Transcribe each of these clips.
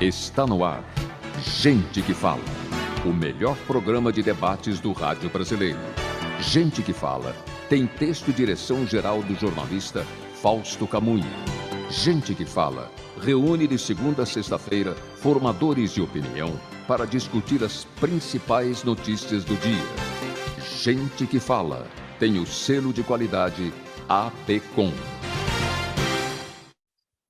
Está no ar. Gente que Fala. O melhor programa de debates do rádio brasileiro. Gente que Fala tem texto e direção geral do jornalista Fausto Camunha. Gente que Fala reúne de segunda a sexta-feira formadores de opinião para discutir as principais notícias do dia. Gente que Fala tem o selo de qualidade APCOM.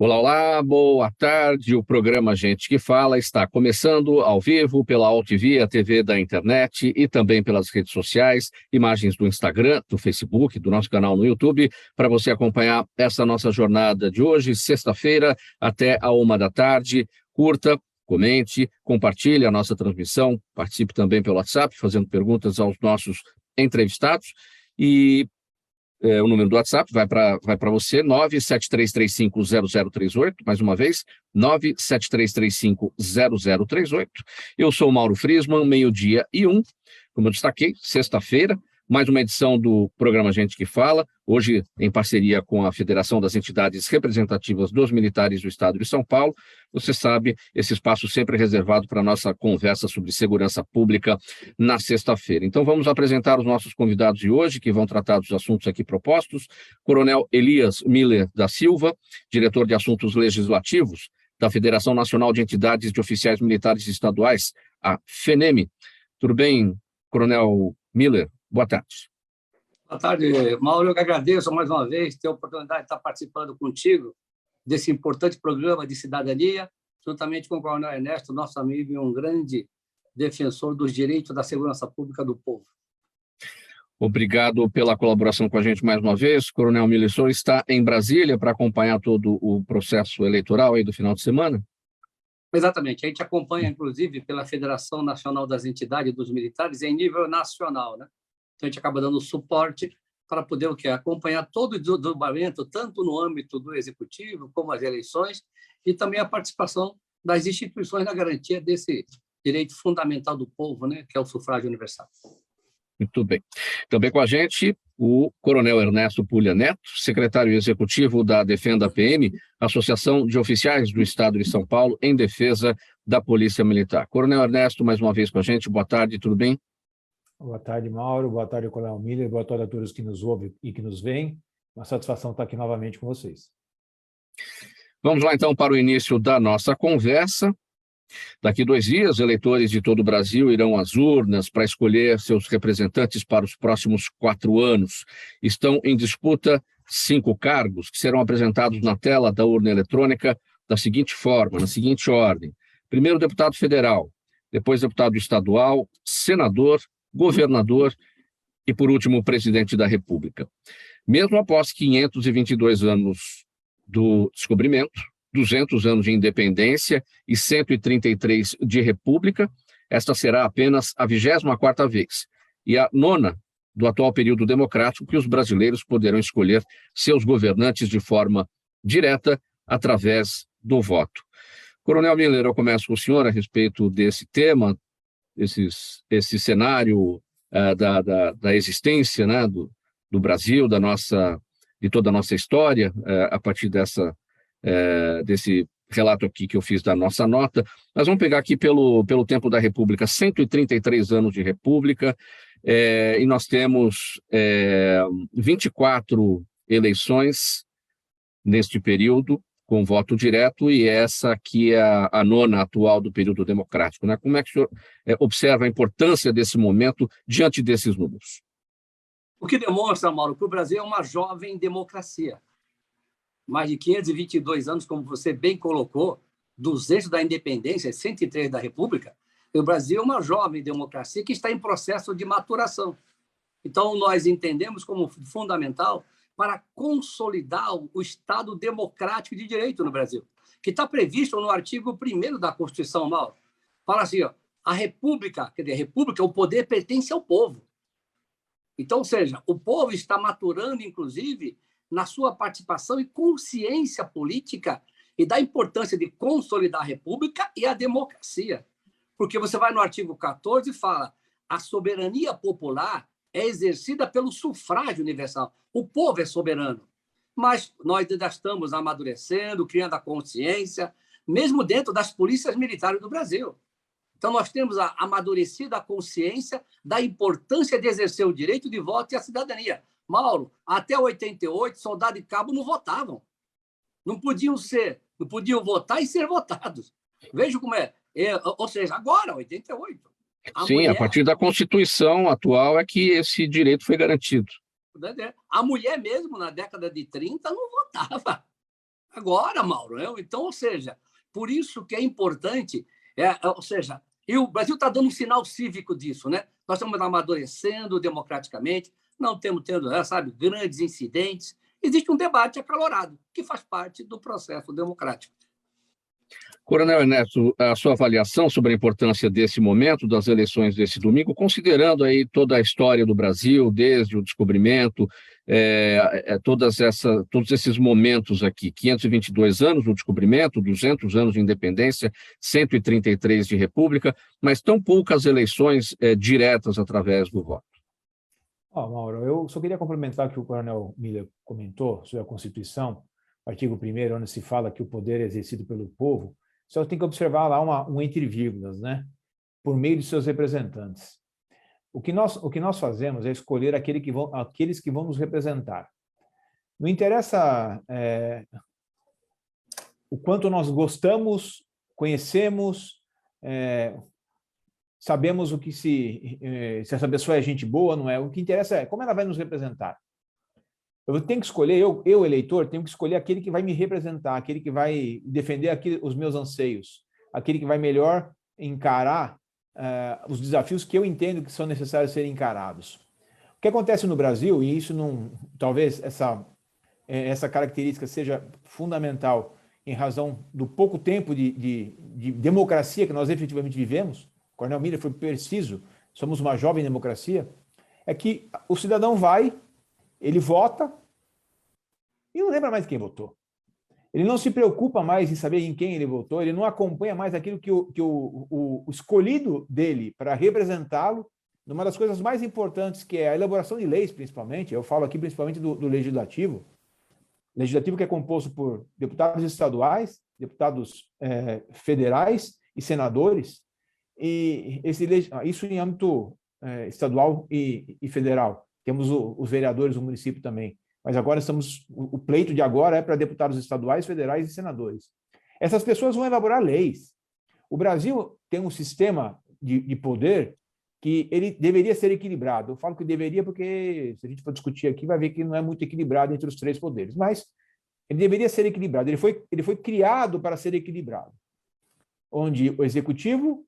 Olá, olá, boa tarde. O programa Gente que Fala está começando ao vivo pela AltV, a TV da internet e também pelas redes sociais, imagens do Instagram, do Facebook, do nosso canal no YouTube, para você acompanhar essa nossa jornada de hoje, sexta-feira, até a 1 da tarde. Curta, comente, compartilhe a nossa transmissão, participe também pelo WhatsApp, fazendo perguntas aos nossos entrevistados e... o número do WhatsApp vai para você, 973350038, mais uma vez, 973350038. Eu sou o Mauro Friesman, 12:01, como eu destaquei, sexta-feira, mais uma edição do programa Gente que Fala, hoje em parceria com a Federação das Entidades Representativas dos Militares do Estado de São Paulo. Você sabe, esse espaço sempre é reservado para a nossa conversa sobre segurança pública na sexta-feira. Então vamos apresentar os nossos convidados de hoje, que vão tratar dos assuntos aqui propostos. Coronel Elias Miller da Silva, diretor de Assuntos Legislativos da Federação Nacional de Entidades de Oficiais Militares Estaduais, a FENEME. Tudo bem, Coronel Miller? Boa tarde. Boa tarde, Mauro. Eu que agradeço mais uma vez ter a oportunidade de estar participando contigo desse importante programa de cidadania, juntamente com o Coronel Ernesto, nosso amigo e um grande defensor dos direitos da segurança pública do povo. Obrigado pela colaboração com a gente mais uma vez. Coronel Miller, o senhor está em Brasília para acompanhar todo o processo eleitoral aí do final de semana? Exatamente. A gente acompanha, inclusive, pela Federação Nacional das Entidades dos Militares em nível nacional, né? Então, a gente acaba dando suporte para poder o quê? Acompanhar todo o desdobramento, tanto no âmbito do Executivo, como as eleições, e também a participação das instituições na garantia desse direito fundamental do povo, né? Que é o sufrágio universal. Muito bem. Também com a gente o Coronel Ernesto Pulha Neto, secretário executivo da Defenda PM, Associação de Oficiais do Estado de São Paulo em defesa da Polícia Militar. Coronel Ernesto, mais uma vez com a gente, boa tarde, tudo bem? Boa tarde, Mauro. Boa tarde, Coronel Miller. Boa tarde a todos que nos ouvem e que nos veem. Uma satisfação estar aqui novamente com vocês. Vamos lá, então, para o início da nossa conversa. Daqui 2 dias, eleitores de todo o Brasil irão às urnas para escolher seus representantes para os próximos 4 anos. Estão em disputa 5 cargos que serão apresentados na tela da urna eletrônica da seguinte forma, na seguinte ordem. Primeiro, deputado federal, depois deputado estadual, senador, governador e, por último, presidente da República. Mesmo após 522 anos do descobrimento, 200 anos de independência e 133 de república, esta será apenas a 24ª vez e a 9ª do atual período democrático que os brasileiros poderão escolher seus governantes de forma direta através do voto. Coronel Miller, eu começo com o senhor a respeito desse tema, esse cenário da existência, né, do Brasil, de toda a nossa história, a partir desse relato aqui que eu fiz da nossa nota. Nós vamos pegar aqui pelo tempo da República, 133 anos de República, e nós temos 24 eleições neste período, com voto direto, e essa aqui é a 9ª atual do período democrático, né? Como é que o senhor observa a importância desse momento diante desses números? O que demonstra, Mauro, que o Brasil é uma jovem democracia. Mais de 522 anos, como você bem colocou, 200 da independência, 103 da República, o Brasil é uma jovem democracia que está em processo de maturação. Então, nós entendemos como fundamental para consolidar o Estado democrático de direito no Brasil, que está previsto no artigo 1º da Constituição, Mauro. Fala assim, ó, a República, quer dizer, a República, o poder pertence ao povo. Então, ou seja, o povo está maturando, inclusive, na sua participação e consciência política e da importância de consolidar a República e a democracia. Porque você vai no artigo 14 e fala a soberania popular é exercida pelo sufrágio universal. O povo é soberano. Mas nós ainda estamos amadurecendo, criando a consciência, mesmo dentro das polícias militares do Brasil. Então, nós temos amadurecido a consciência da importância de exercer o direito de voto e a cidadania. Mauro, até 88, soldado e cabo não votavam. Não podiam votar e ser votados. Veja como é. Ou seja, agora, 88. Sim, a partir da Constituição atual é que esse direito foi garantido. A mulher mesmo, na década de 30, não votava. Agora, Mauro. Então, ou seja, por isso que é importante, ou seja, e o Brasil está dando um sinal cívico disso, né? Nós estamos amadurecendo democraticamente, não estamos tendo, sabe, grandes incidentes. Existe um debate acalorado, que faz parte do processo democrático. Coronel Ernesto, a sua avaliação sobre a importância desse momento, das eleições desse domingo, considerando aí toda a história do Brasil, desde o descobrimento, todos esses momentos aqui, 522 anos do descobrimento, 200 anos de independência, 133 de república, mas tão poucas eleições diretas através do voto. Mauro, eu só queria complementar o que o Coronel Miller comentou sobre a Constituição, artigo 1º, onde se fala que o poder é exercido pelo povo. Só tem que observar lá um entre vírgulas, né? Por meio de seus representantes. O que nós fazemos é escolher aqueles que vão nos representar. Não interessa o quanto nós gostamos, conhecemos, sabemos o que se essa pessoa é gente boa, não é. O que interessa é como ela vai nos representar. Eu tenho que escolher, eu eleitor, tenho que escolher aquele que vai me representar, aquele que vai defender os meus anseios, aquele que vai melhor encarar os desafios que eu entendo que são necessários serem encarados. O que acontece no Brasil, e isso talvez essa característica seja fundamental em razão do pouco tempo de democracia que nós efetivamente vivemos, Coronel Miller foi preciso, somos uma jovem democracia, é que o cidadão ele vota e não lembra mais quem votou. Ele não se preocupa mais em saber em quem ele votou, ele não acompanha mais aquilo que o escolhido dele para representá-lo, numa das coisas mais importantes, que é a elaboração de leis, principalmente. Eu falo aqui principalmente do legislativo. Legislativo que é composto por deputados estaduais, deputados federais e senadores, e isso em âmbito estadual e federal. Temos os vereadores do município também. Mas agora o pleito de agora é para deputados estaduais, federais e senadores. Essas pessoas vão elaborar leis. O Brasil tem um sistema de poder que ele deveria ser equilibrado. Eu falo que deveria porque, se a gente for discutir aqui, vai ver que não é muito equilibrado entre os três poderes. Mas ele deveria ser equilibrado. Ele foi criado para ser equilibrado, onde o executivo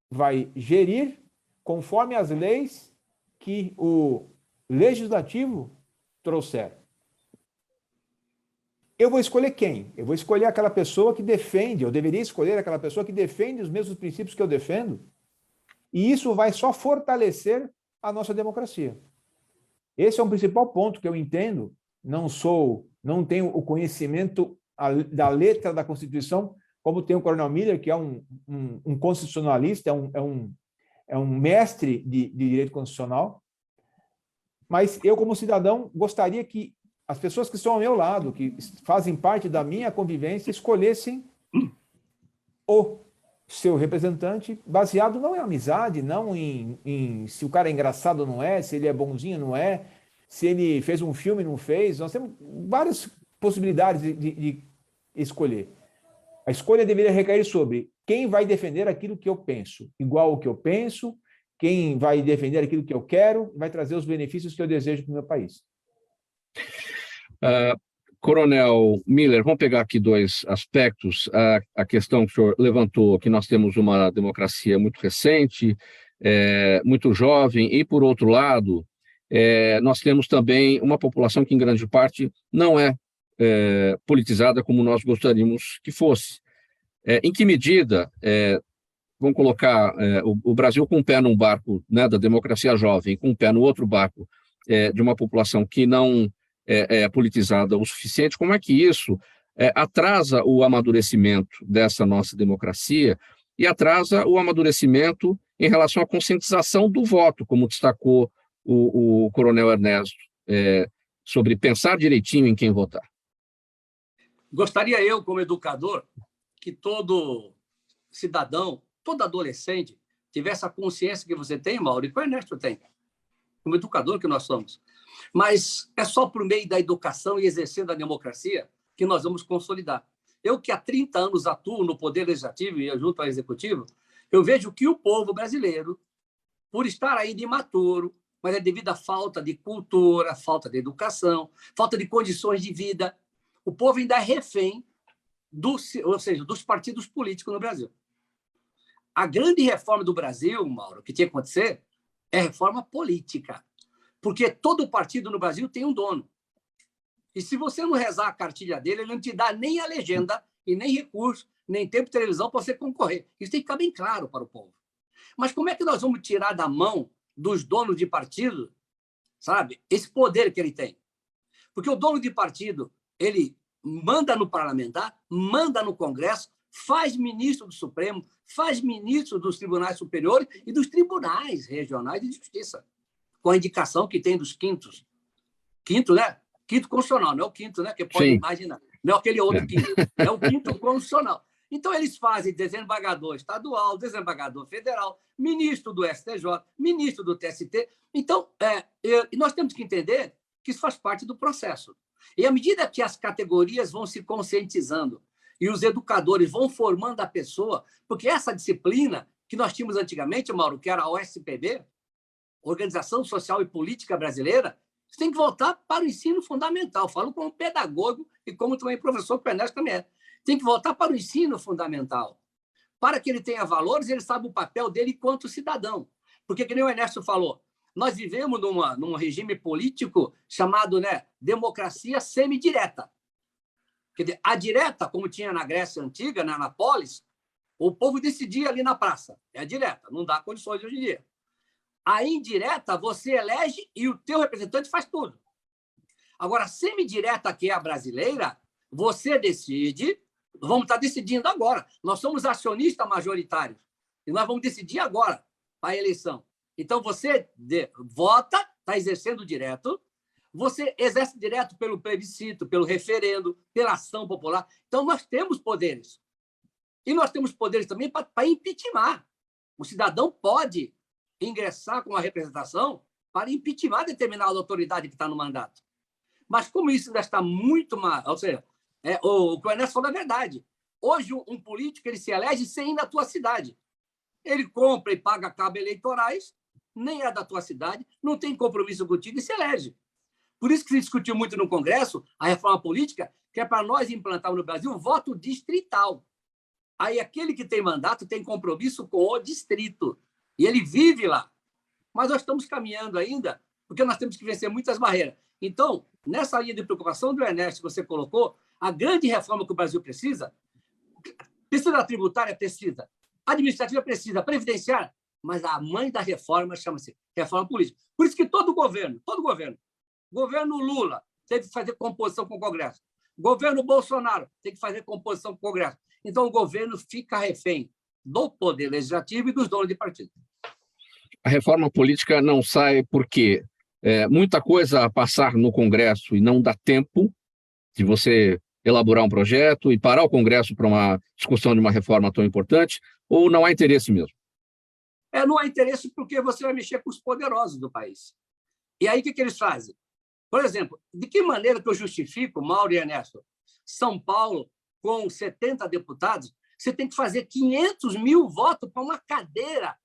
vai gerir conforme as leis que o legislativo trouxer. Eu vou escolher quem? Eu vou escolher aquela pessoa que defende, eu deveria escolher aquela pessoa que defende os mesmos princípios que eu defendo, e isso vai só fortalecer a nossa democracia. Esse é um principal ponto que eu entendo, não tenho o conhecimento da letra da Constituição, como tem o Coronel Miller, que é um constitucionalista, é um mestre de direito constitucional, mas eu, como cidadão, gostaria que as pessoas que estão ao meu lado, que fazem parte da minha convivência, escolhessem o seu representante baseado não em amizade, não em se o cara é engraçado ou não é, se ele é bonzinho ou não é, se ele fez um filme ou não fez. Nós temos várias possibilidades de escolher. A escolha deveria recair sobre quem vai defender aquilo que eu penso, igual ao que eu penso, quem vai defender aquilo que eu quero, vai trazer os benefícios que eu desejo para o meu país. Coronel Miller, vamos pegar aqui dois aspectos. A questão que o senhor levantou, que nós temos uma democracia muito recente, muito jovem, e, por outro lado, nós temos também uma população que, em grande parte, não é politizada como nós gostaríamos que fosse. Em que medida, vamos colocar o Brasil com um pé num barco, né, da democracia jovem, com um pé no outro barco de uma população que não é politizada o suficiente, como é que isso atrasa o amadurecimento dessa nossa democracia e atrasa o amadurecimento em relação à conscientização do voto, como destacou o Coronel Ernesto, sobre pensar direitinho em quem votar? Gostaria eu, como educador, que todo cidadão, todo adolescente, tivesse a consciência que você tem, Mauro, e que o Ernesto tem, como educador que nós somos. Mas é só por meio da educação e exercendo a democracia que nós vamos consolidar. Eu, que há 30 anos atuo no Poder Legislativo e junto ao Executivo, eu vejo que o povo brasileiro, por estar ainda imaturo, mas é devido à falta de cultura, falta de educação, falta de condições de vida, o povo ainda é refém ou seja, dos partidos políticos no Brasil. A grande reforma do Brasil, Mauro, que tinha que acontecer, é a reforma política. Porque todo partido no Brasil tem um dono. E se você não rezar a cartilha dele, ele não te dá nem a legenda, e nem recurso, nem tempo de televisão para você concorrer. Isso tem que ficar bem claro para o povo. Mas como é que nós vamos tirar da mão dos donos de partido, sabe, esse poder que ele tem? Porque o dono de partido, ele manda no parlamentar, manda no Congresso, faz ministro do Supremo, faz ministro dos tribunais superiores e dos tribunais regionais de justiça, com a indicação que tem dos quintos. Quinto, né? Quinto constitucional, não é o quinto, né? Que pode imaginar. Não é aquele outro quinto. É o quinto constitucional. Então, eles fazem desembargador estadual, desembargador federal, ministro do STJ, ministro do TST. Então, nós temos que entender que isso faz parte do processo. E à medida que as categorias vão se conscientizando e os educadores vão formando a pessoa, porque essa disciplina que nós tínhamos antigamente, Mauro, que era a OSPB, Organização Social e Política Brasileira, você tem que voltar para o ensino fundamental. Falo como pedagogo e como também professor, que o Ernesto também é. Tem que voltar para o ensino fundamental. Para que ele tenha valores, ele sabe o papel dele enquanto cidadão. Porque, que nem o Ernesto falou, nós vivemos num regime político chamado, né, democracia semidireta. Quer dizer, a direta, como tinha na Grécia Antiga, na polis, o povo decidia ali na praça. É a direta, não dá condições hoje em dia. A indireta, você elege e o teu representante faz tudo. Agora, a semidireta, que é a brasileira, você decide, vamos estar decidindo agora. Nós somos acionistas majoritários e nós vamos decidir agora a eleição. Então, você vota, está exercendo direto, você exerce direto pelo plebiscito, pelo referendo, pela ação popular. Então, nós temos poderes. E nós temos poderes também para impeachment. O cidadão pode ingressar com a representação para impeachment determinada autoridade que está no mandato. Mas como isso ainda está muito mal, ou seja, o que o Ernesto falou é verdade. Hoje, um político ele se elege sem ir na tua cidade. Ele compra e paga cabo eleitorais, nem é da tua cidade, não tem compromisso contigo e se elege. Por isso que se discutiu muito no Congresso a reforma política, que é para nós implantar no Brasil o voto distrital. Aí aquele que tem mandato tem compromisso com o distrito. E ele vive lá. Mas nós estamos caminhando ainda, porque nós temos que vencer muitas barreiras. Então, nessa linha de preocupação do Ernesto que você colocou, a grande reforma que o Brasil precisa da tributária, precisa, administrativa precisa, previdenciária, mas a mãe da reforma chama-se reforma política. Por isso que todo governo, governo Lula teve que fazer composição com o Congresso, governo Bolsonaro tem que fazer composição com o Congresso. Então, o governo fica refém do poder legislativo e dos donos de partido. A reforma política não sai porque muita coisa a passar no Congresso e não dá tempo de você elaborar um projeto e parar o Congresso para uma discussão de uma reforma tão importante, ou não há interesse mesmo? Não há interesse porque você vai mexer com os poderosos do país. E aí, o que eles fazem? Por exemplo, de que maneira que eu justifico, Mauro e Ernesto, São Paulo, com 70 deputados, você tem que fazer 500 mil votos para uma cadeira.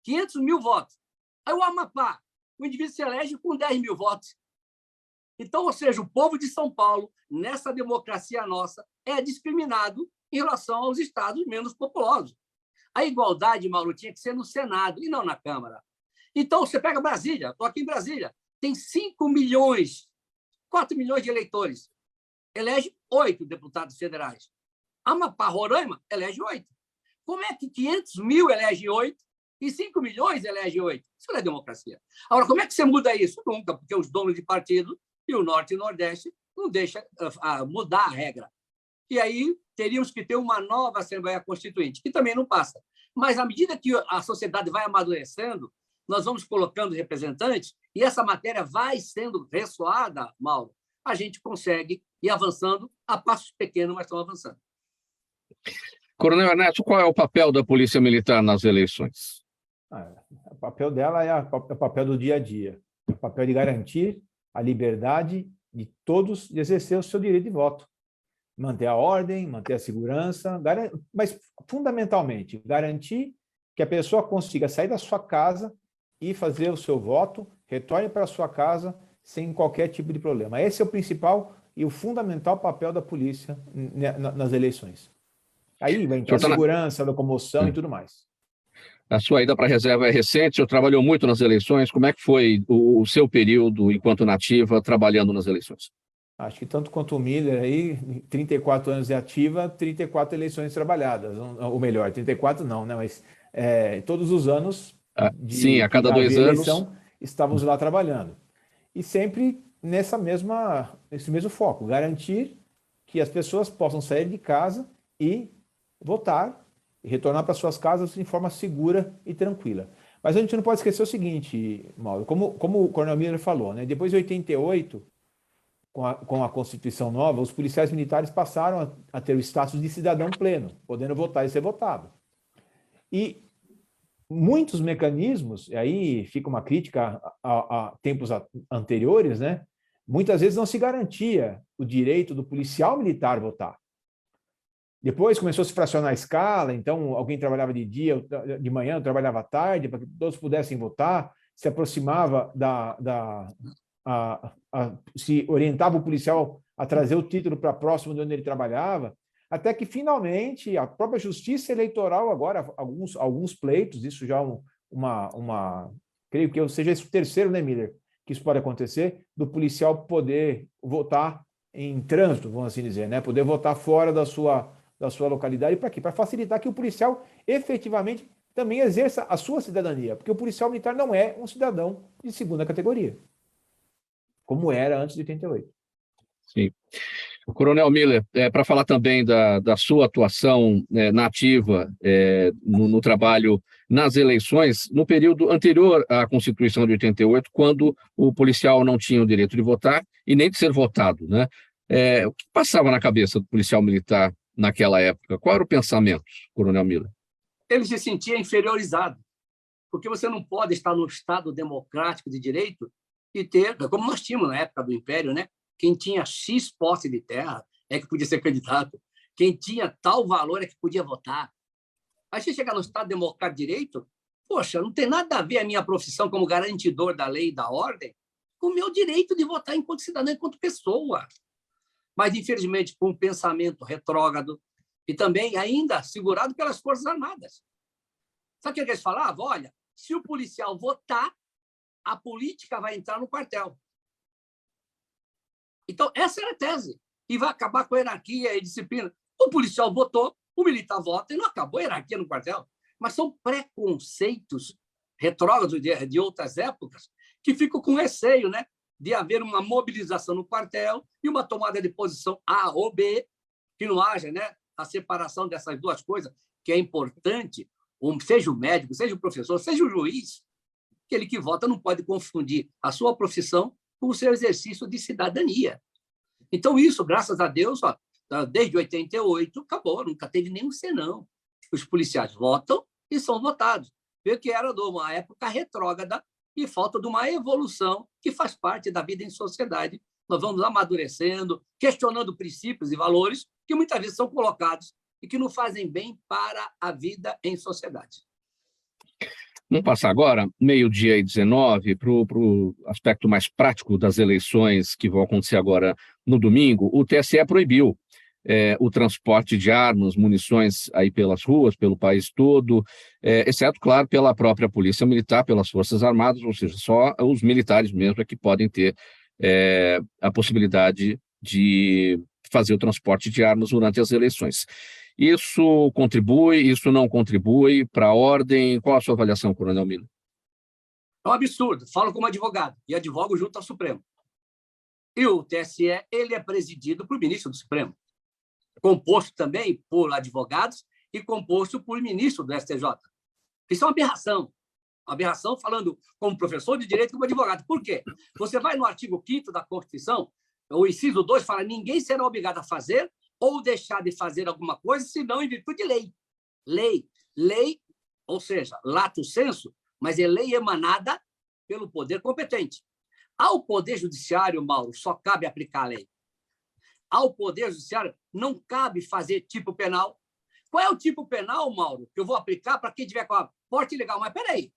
500 mil votos. Aí o Amapá, o indivíduo se elege com 10 mil votos. Então, ou seja, o povo de São Paulo, nessa democracia nossa, é discriminado em relação aos estados menos populosos. A igualdade, Mauro, tinha que ser no Senado e não na Câmara. Então, você pega Brasília, estou aqui em Brasília, tem 5 milhões, 4 milhões de eleitores. Elege 8 deputados federais. Amapá, Roraima, elege 8. Como é que 500 mil elege 8 e 5 milhões elege 8? Isso não é democracia. Agora, como é que você muda isso? Nunca, porque os donos de partido e o Norte e o Nordeste não deixam mudar a regra. E aí teríamos que ter uma nova Assembleia Constituinte, que também não passa. Mas, à medida que a sociedade vai amadurecendo, nós vamos colocando representantes e essa matéria vai sendo ressoada, Mauro, a gente consegue ir avançando a passos pequenos, mas estão avançando. Coronel Ernesto, qual é o papel da Polícia Militar nas eleições? O papel dela é o papel do dia a dia. É o papel de garantir a liberdade de todos de exercer o seu direito de voto. Manter a ordem, manter a segurança, mas, fundamentalmente, garantir que a pessoa consiga sair da sua casa e fazer o seu voto, retorne para a sua casa sem qualquer tipo de problema. Esse é o principal e o fundamental papel da polícia nas eleições. Aí vai entrar segurança, locomoção e tudo mais. A sua ida para a reserva é recente, o senhor trabalhou muito nas eleições. Como é que foi o seu período enquanto nativa trabalhando nas eleições? Acho que tanto quanto o Miller aí, 34 anos de ativa, 34 eleições trabalhadas. Ou melhor, 34 não, né? Mas todos os anos sim, a cada 2 anos estávamos lá trabalhando. E sempre nesse mesmo foco, garantir que as pessoas possam sair de casa e votar e retornar para suas casas de forma segura e tranquila. Mas a gente não pode esquecer o seguinte, Mauro, como o Coronel Miller falou, né? Depois de 88, com a Constituição nova, os policiais militares passaram a ter o status de cidadão pleno, podendo votar e ser votado. E muitos mecanismos, e aí fica uma crítica a tempos anteriores, né? Muitas vezes não se garantia o direito do policial militar votar. Depois começou a se fracionar a escala, então alguém trabalhava de dia, de manhã, eu trabalhava à tarde, para que todos pudessem votar, se aproximava se orientava o policial a trazer o título para próximo de onde ele trabalhava, até que finalmente a própria Justiça Eleitoral, agora alguns pleitos, isso já creio que seja esse o terceiro, né, Miller, que isso pode acontecer, do policial poder votar em trânsito, vamos assim dizer, né, poder votar fora da sua localidade. Para quê? Para facilitar que o policial efetivamente também exerça a sua cidadania, porque o policial militar não é um cidadão de segunda categoria, como era antes de 88. Sim. Coronel Miller, para falar também da sua atuação na ativa, no trabalho nas eleições, no período anterior à Constituição de 88, quando o policial não tinha o direito de votar e nem de ser votado, né? O que passava na cabeça do policial militar naquela época? Qual era o pensamento, Coronel Miller? Ele se sentia inferiorizado, porque você não pode estar no Estado democrático de direito e ter, como nós tínhamos na época do Império, né? Quem tinha X posse de terra é que podia ser candidato. Quem tinha tal valor é que podia votar. Aí você chega no Estado democrático de direito, poxa, não tem nada a ver a minha profissão como garantidor da lei e da ordem com o meu direito de votar enquanto cidadão, enquanto pessoa. Mas, infelizmente, com um pensamento retrógrado e também ainda segurado pelas Forças Armadas. Sabe o que eles falavam? Olha, se o policial votar, a política vai entrar no quartel. Então, essa era a tese. E vai acabar com a hierarquia e disciplina. O policial votou, o militar vota, e não acabou a hierarquia no quartel. Mas são preconceitos retrógrados de outras épocas que ficam com receio, né, de haver uma mobilização no quartel e uma tomada de posição A ou B, que não haja, né, a separação dessas duas coisas, que é importante, seja o médico, seja o professor, seja o juiz, aquele que vota não pode confundir a sua profissão com o seu exercício de cidadania. Então, isso, graças a Deus, desde 88, acabou, nunca teve nenhum senão. Os policiais votam e são votados. Vê que era de uma época retrógrada e falta de uma evolução que faz parte da vida em sociedade. Nós vamos amadurecendo, questionando princípios e valores que muitas vezes são colocados e que não fazem bem para a vida em sociedade. Vamos passar agora, 12h19, para o aspecto mais prático das eleições que vão acontecer agora no domingo. O TSE proibiu o transporte de armas, munições aí pelas ruas, pelo país todo, exceto, claro, pela própria Polícia Militar, pelas Forças Armadas, ou seja, só os militares mesmo é que podem ter a possibilidade de fazer o transporte de armas durante as eleições. Isso contribui, isso não contribui para a ordem? Qual a sua avaliação, Coronel Miller? É um absurdo. Falo como advogado e advogo junto ao Supremo. E o TSE ele é presidido por ministro do Supremo, composto também por advogados e composto por ministro do STJ. Isso é uma aberração. Uma aberração falando como professor de direito e como advogado. Por quê? Você vai no artigo 5º da Constituição, o inciso 2 fala: ninguém será obrigado a fazer, ou deixar de fazer alguma coisa, senão em virtude de lei. Lei, ou seja, lato sensu, mas é lei emanada pelo poder competente. Ao Poder Judiciário, Mauro, só cabe aplicar a lei. Ao Poder Judiciário não cabe fazer tipo penal. Qual é o tipo penal, Mauro, que eu vou aplicar para quem tiver com a porte ilegal? Mas, peraí,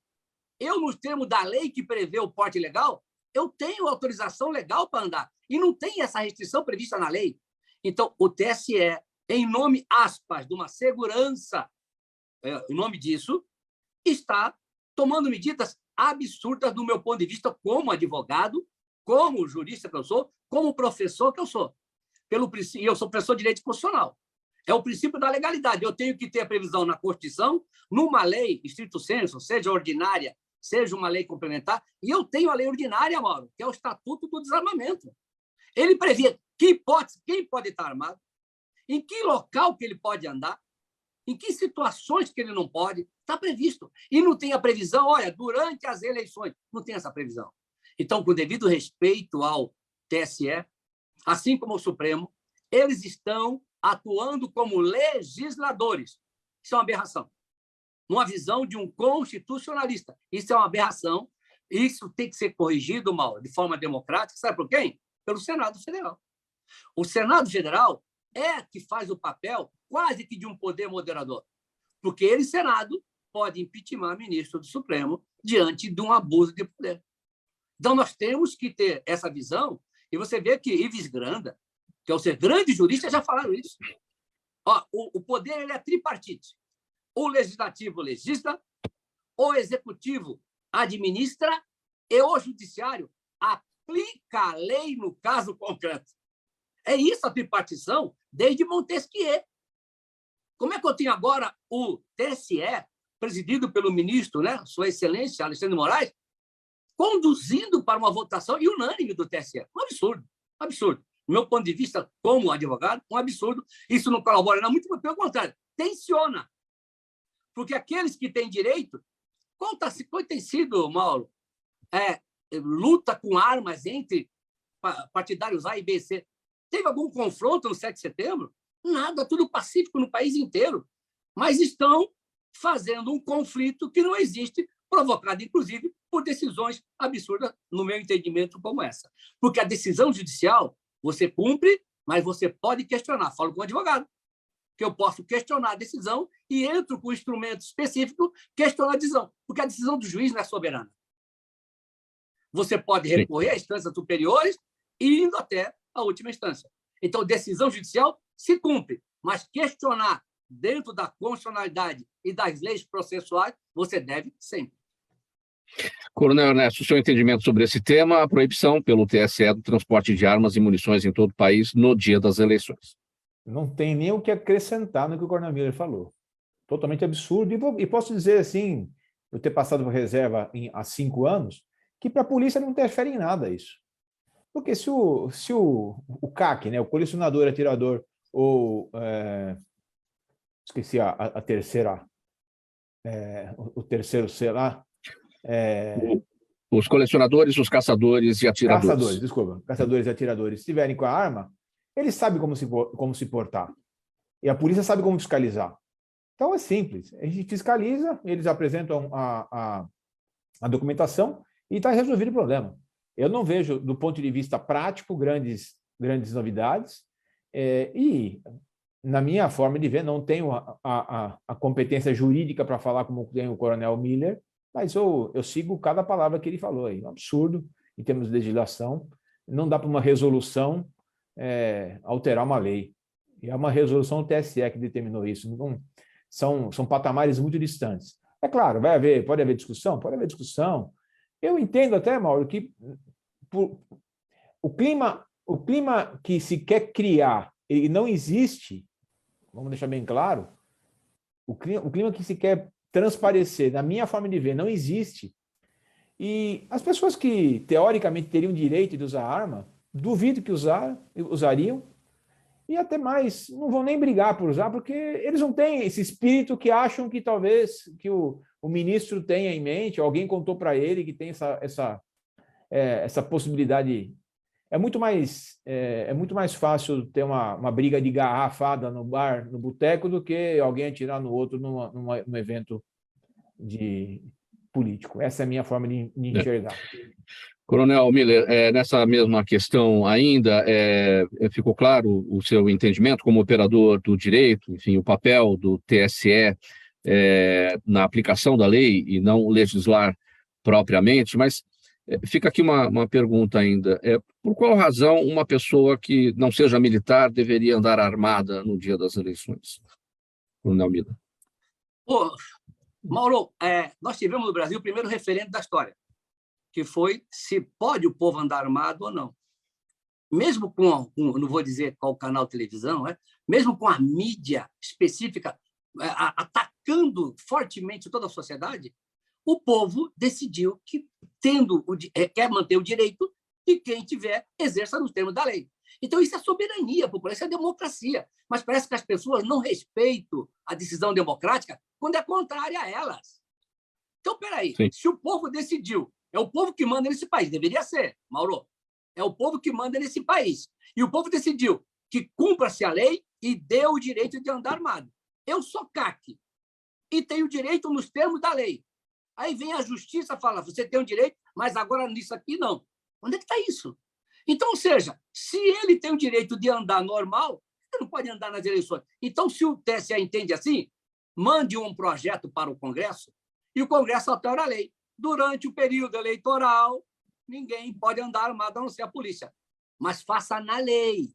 eu, no termo da lei que prevê o porte ilegal, eu tenho autorização legal para andar. E não tem essa restrição prevista na lei. Então, o TSE, em nome, aspas, de uma segurança, em nome disso, está tomando medidas absurdas do meu ponto de vista como advogado, como jurista que eu sou, como professor que eu sou. E eu sou professor de direito constitucional. É o princípio da legalidade. Eu tenho que ter a previsão na Constituição, numa lei, estrito sensu, seja ordinária, seja uma lei complementar, e eu tenho a lei ordinária, Mauro, que é o Estatuto do Desarmamento. Ele prevê que hipótese, quem pode estar armado, em que local que ele pode andar, em que situações que ele não pode, está previsto. E não tem a previsão, olha, durante as eleições, não tem essa previsão. Então, com devido respeito ao TSE, assim como o Supremo, eles estão atuando como legisladores. Isso é uma aberração. Numa visão de um constitucionalista. Isso é uma aberração. Isso tem que ser corrigido, Mauro, de forma democrática. Sabe por quem? Pelo Senado Federal. O Senado Federal é que faz o papel quase que de um poder moderador, porque ele, Senado, pode impeachment ministro do Supremo diante de um abuso de poder. Então, nós temos que ter essa visão, e você vê que Ives Granda, que é o grande jurista, já falaram isso. O poder ele é tripartite. O legislativo legisla, o executivo administra e o judiciário aplica a lei no caso concreto. É isso a tripartição desde Montesquieu. Como é que eu tenho agora o TSE, presidido pelo ministro, né, Sua Excelência Alexandre de Moraes, conduzindo para uma votação unânime do TSE? Um absurdo, absurdo. Do meu ponto de vista, como advogado, um absurdo. Isso não colabora muito, pelo contrário, tensiona. Porque aqueles que têm direito, qual tem sido, Mauro, luta com armas entre partidários A e B e C? Teve algum confronto no 7 de setembro? Nada, tudo pacífico no país inteiro. Mas estão fazendo um conflito que não existe, provocado, inclusive, por decisões absurdas, no meu entendimento, como essa. Porque a decisão judicial, você cumpre, mas você pode questionar. Falo com o advogado, que eu posso questionar a decisão e entro com um instrumento específico questionar a decisão, porque a decisão do juiz não é soberana. Você pode recorrer a instâncias superiores e indo até a última instância. Então, decisão judicial se cumpre, mas questionar dentro da constitucionalidade e das leis processuais, você deve sempre. Coronel Ernesto, seu entendimento sobre esse tema, a proibição pelo TSE do transporte de armas e munições em todo o país no dia das eleições. Não tem nem o que acrescentar no que o Coronel Miller falou. Totalmente absurdo. E posso dizer assim, eu ter passado por reserva há 5 anos, que para a polícia não interfere em nada isso. Porque se o CAC, né, o colecionador atirador, ou esqueci a terceira, o terceiro, sei lá. Os colecionadores, os caçadores e atiradores. Caçadores e atiradores estiverem com a arma, eles sabem como se portar. E a polícia sabe como fiscalizar. Então é simples. A gente fiscaliza, eles apresentam a documentação e está resolvido o problema. Eu não vejo, do ponto de vista prático, grandes novidades. E, na minha forma de ver, não tenho a competência jurídica para falar como tem o Coronel Miller, mas eu sigo cada palavra que ele falou. É um absurdo em termos de legislação. Não dá para uma resolução alterar uma lei. E é uma resolução do TSE que determinou isso. Então, são patamares muito distantes. É claro, pode haver discussão? Pode haver discussão. Eu entendo até, Mauro, que o clima que se quer criar, ele não existe, vamos deixar bem claro, o clima que se quer transparecer, na minha forma de ver, não existe. E as pessoas que, teoricamente, teriam direito de usar arma, duvido que usariam, e até mais, não vão nem brigar por usar, porque eles não têm esse espírito que acham que talvez que o ministro tenha em mente, alguém contou para ele que tem essa possibilidade, é muito mais fácil ter uma briga de garrafada no bar, no boteco, do que alguém atirar no outro num evento político. Essa é a minha forma de enxergar. Coronel Miller, nessa mesma questão ainda, ficou claro o seu entendimento como operador do direito, enfim, o papel do TSE na aplicação da lei e não legislar propriamente, mas fica aqui uma pergunta ainda. Por qual razão uma pessoa que não seja militar deveria andar armada no dia das eleições? Coronel Miller. Mauro, nós tivemos no Brasil o primeiro referendo da história, que foi se pode o povo andar armado ou não. Mesmo com não vou dizer qual canal de televisão, mesmo com a mídia específica atacando fortemente toda a sociedade, o povo decidiu que quer manter o direito e quem tiver, exerça nos termos da lei. Então, isso é soberania popular, isso é democracia. Mas parece que as pessoas não respeitam a decisão democrática quando é contrária a elas. Então, peraí, se o povo decidiu, é o povo que manda nesse país, deveria ser, Mauro, é o povo que manda nesse país. E o povo decidiu que cumpra-se a lei e dê o direito de andar armado. Eu sou CAC e tenho direito nos termos da lei. Aí vem a justiça e fala, você tem o direito, mas agora nisso aqui não. Onde é que está isso? Então, ou seja, se ele tem o direito de andar normal, ele não pode andar nas eleições. Então, se o TSE entende assim, mande um projeto para o Congresso e o Congresso altera a lei. Durante o período eleitoral, ninguém pode andar armado a não ser a polícia. Mas faça na lei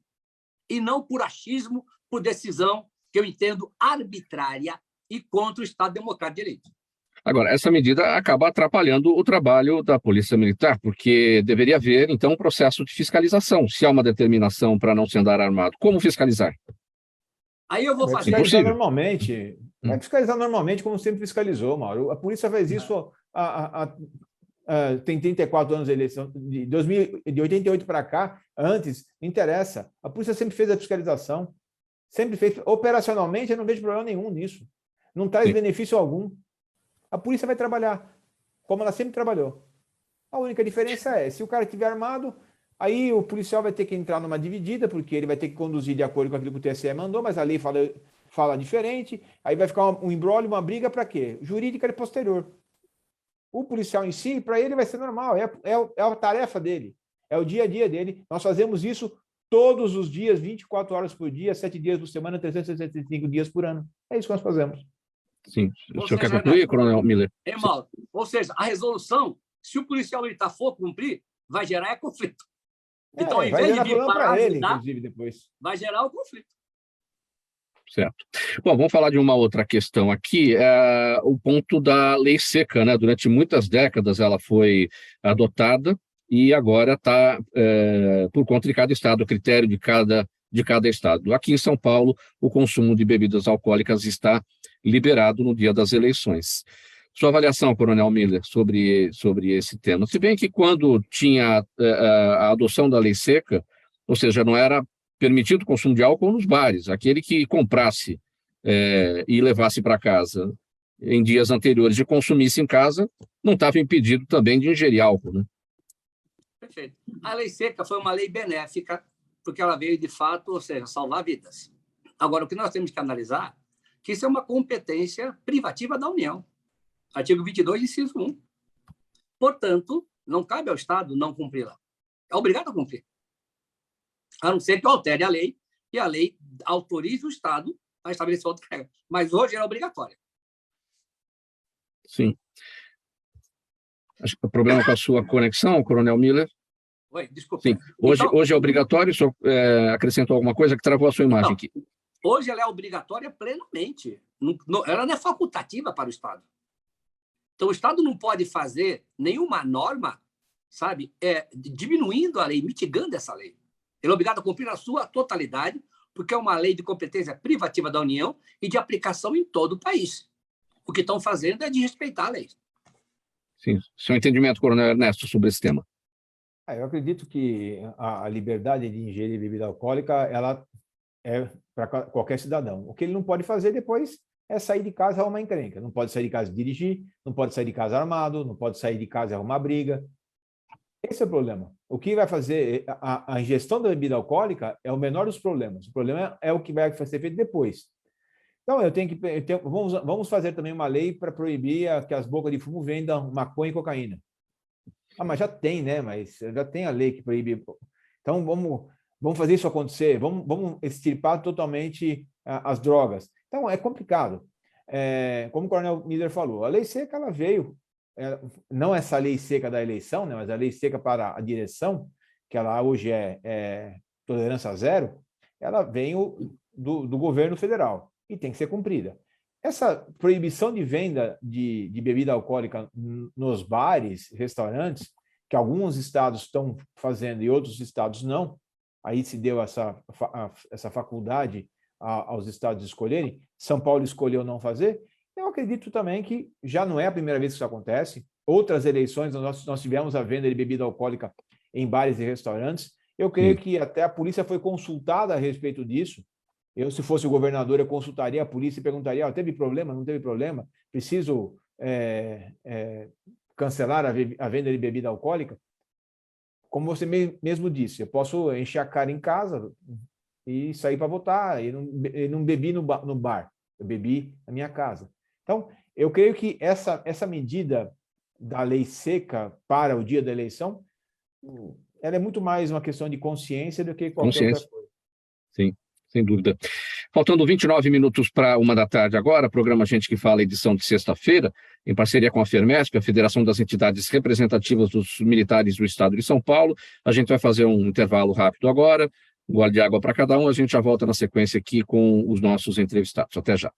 e não por achismo, por decisão que eu entendo arbitrária e contra o Estado Democrático de Direito. Agora, essa medida acaba atrapalhando o trabalho da Polícia Militar, porque deveria haver, então, um processo de fiscalização. Se há uma determinação para não se andar armado, como fiscalizar? Aí eu vou fazer... Fiscalizar normalmente. Vai fiscalizar normalmente, como sempre fiscalizou, Mauro. A polícia faz isso tem 34 anos de eleição, de 88 para cá, antes, não interessa. A polícia sempre fez a fiscalização, sempre fez. Operacionalmente, eu não vejo problema nenhum nisso. Não traz benefício algum. A polícia vai trabalhar como ela sempre trabalhou. A única diferença é, se o cara estiver armado, aí o policial vai ter que entrar numa dividida, porque ele vai ter que conduzir de acordo com aquilo que o TSE mandou, mas a lei fala diferente, aí vai ficar um imbróglio, uma briga para quê? Jurídica e posterior. O policial em si, para ele vai ser normal, é a tarefa dele, é o dia a dia dele. Nós fazemos isso todos os dias, 24 horas por dia, 7 dias por semana, 365 dias por ano. É isso que nós fazemos. Sim. O senhor quer concluir, Coronel Miller? Mauro, ou seja, a resolução, se o policial militar for cumprir, vai gerar conflito. Então, ao invés de vir para ele, inclusive, depois, vai gerar o conflito. Certo. Bom, vamos falar de uma outra questão aqui, o ponto da lei seca, né? Durante muitas décadas ela foi adotada e agora está por conta de cada estado, a critério de cada estado. Aqui em São Paulo, o consumo de bebidas alcoólicas está liberado no dia das eleições. Sua avaliação, Coronel Miller, sobre esse tema. Se bem que quando tinha a adoção da lei seca, ou seja, não era permitido o consumo de álcool nos bares, aquele que comprasse e levasse para casa em dias anteriores e consumisse em casa, não estava impedido também de ingerir álcool, né? Perfeito. A lei seca foi uma lei benéfica, porque ela veio, de fato, ou seja, salvar vidas. Agora, o que nós temos que analisar é que isso é uma competência privativa da União. Artigo 22, inciso 1. Portanto, não cabe ao Estado não cumpri-la. É obrigado a cumprir. A não ser que altere a lei e a lei autorize o Estado a estabelecer outra regra. Mas hoje é obrigatória. Sim. Acho que o problema com a sua conexão, Coronel Miller. Oi, desculpa. Sim. Hoje é obrigatório, o senhor acrescentou alguma coisa que travou a sua imagem aqui. Hoje ela é obrigatória plenamente. Ela não é facultativa para o Estado. Então, o Estado não pode fazer nenhuma norma, sabe, diminuindo a lei, mitigando essa lei. Ele é obrigado a cumprir na sua totalidade, porque é uma lei de competência privativa da União e de aplicação em todo o país. O que estão fazendo é desrespeitar a lei. Sim. Seu entendimento, Coronel Ernesto, sobre esse tema? Eu acredito que a liberdade de ingerir bebida alcoólica ela é para qualquer cidadão. O que ele não pode fazer depois é sair de casa e arrumar encrenca. Não pode sair de casa e dirigir, não pode sair de casa armado, não pode sair de casa e arrumar briga. Esse é o problema. O que vai fazer a ingestão da bebida alcoólica é o menor dos problemas. O problema é o que vai ser feito depois. Então, vamos fazer também uma lei para proibir que as bocas de fumo vendam maconha e cocaína. Mas já tem, né? Mas já tem a lei que proíbe. Então, vamos fazer isso acontecer. Vamos extirpar totalmente as drogas. Então, é complicado. Como o Coronel Miller falou, a lei seca ela veio, não essa lei seca da eleição, né? Mas a lei seca para a direção, que ela hoje é tolerância zero, ela veio do governo federal e tem que ser cumprida. Essa proibição de venda de bebida alcoólica nos bares, restaurantes, que alguns estados estão fazendo e outros estados não, aí se deu essa faculdade aos estados escolherem, São Paulo escolheu não fazer. Eu acredito também que já não é a primeira vez que isso acontece. Outras eleições nós tivemos a venda de bebida alcoólica em bares e restaurantes. Eu creio que até a polícia foi consultada a respeito disso. Eu, se fosse o governador, eu consultaria a polícia e perguntaria: teve problema? Não teve problema? Preciso cancelar a venda de bebida alcoólica? Como você mesmo disse, eu posso encher a cara em casa e sair para votar. Eu não bebi no bar, eu bebi na minha casa. Então, eu creio que essa medida da lei seca para o dia da eleição, ela é muito mais uma questão de consciência do que qualquer outra coisa. Sim, sem dúvida. Faltando 29 minutos para 13h agora, programa Gente que Fala, edição de sexta-feira, em parceria com a FERMESP, a Federação das Entidades Representativas dos Militares do Estado de São Paulo. A gente vai fazer um intervalo rápido agora, um gole de água para cada um, a gente já volta na sequência aqui com os nossos entrevistados. Até já.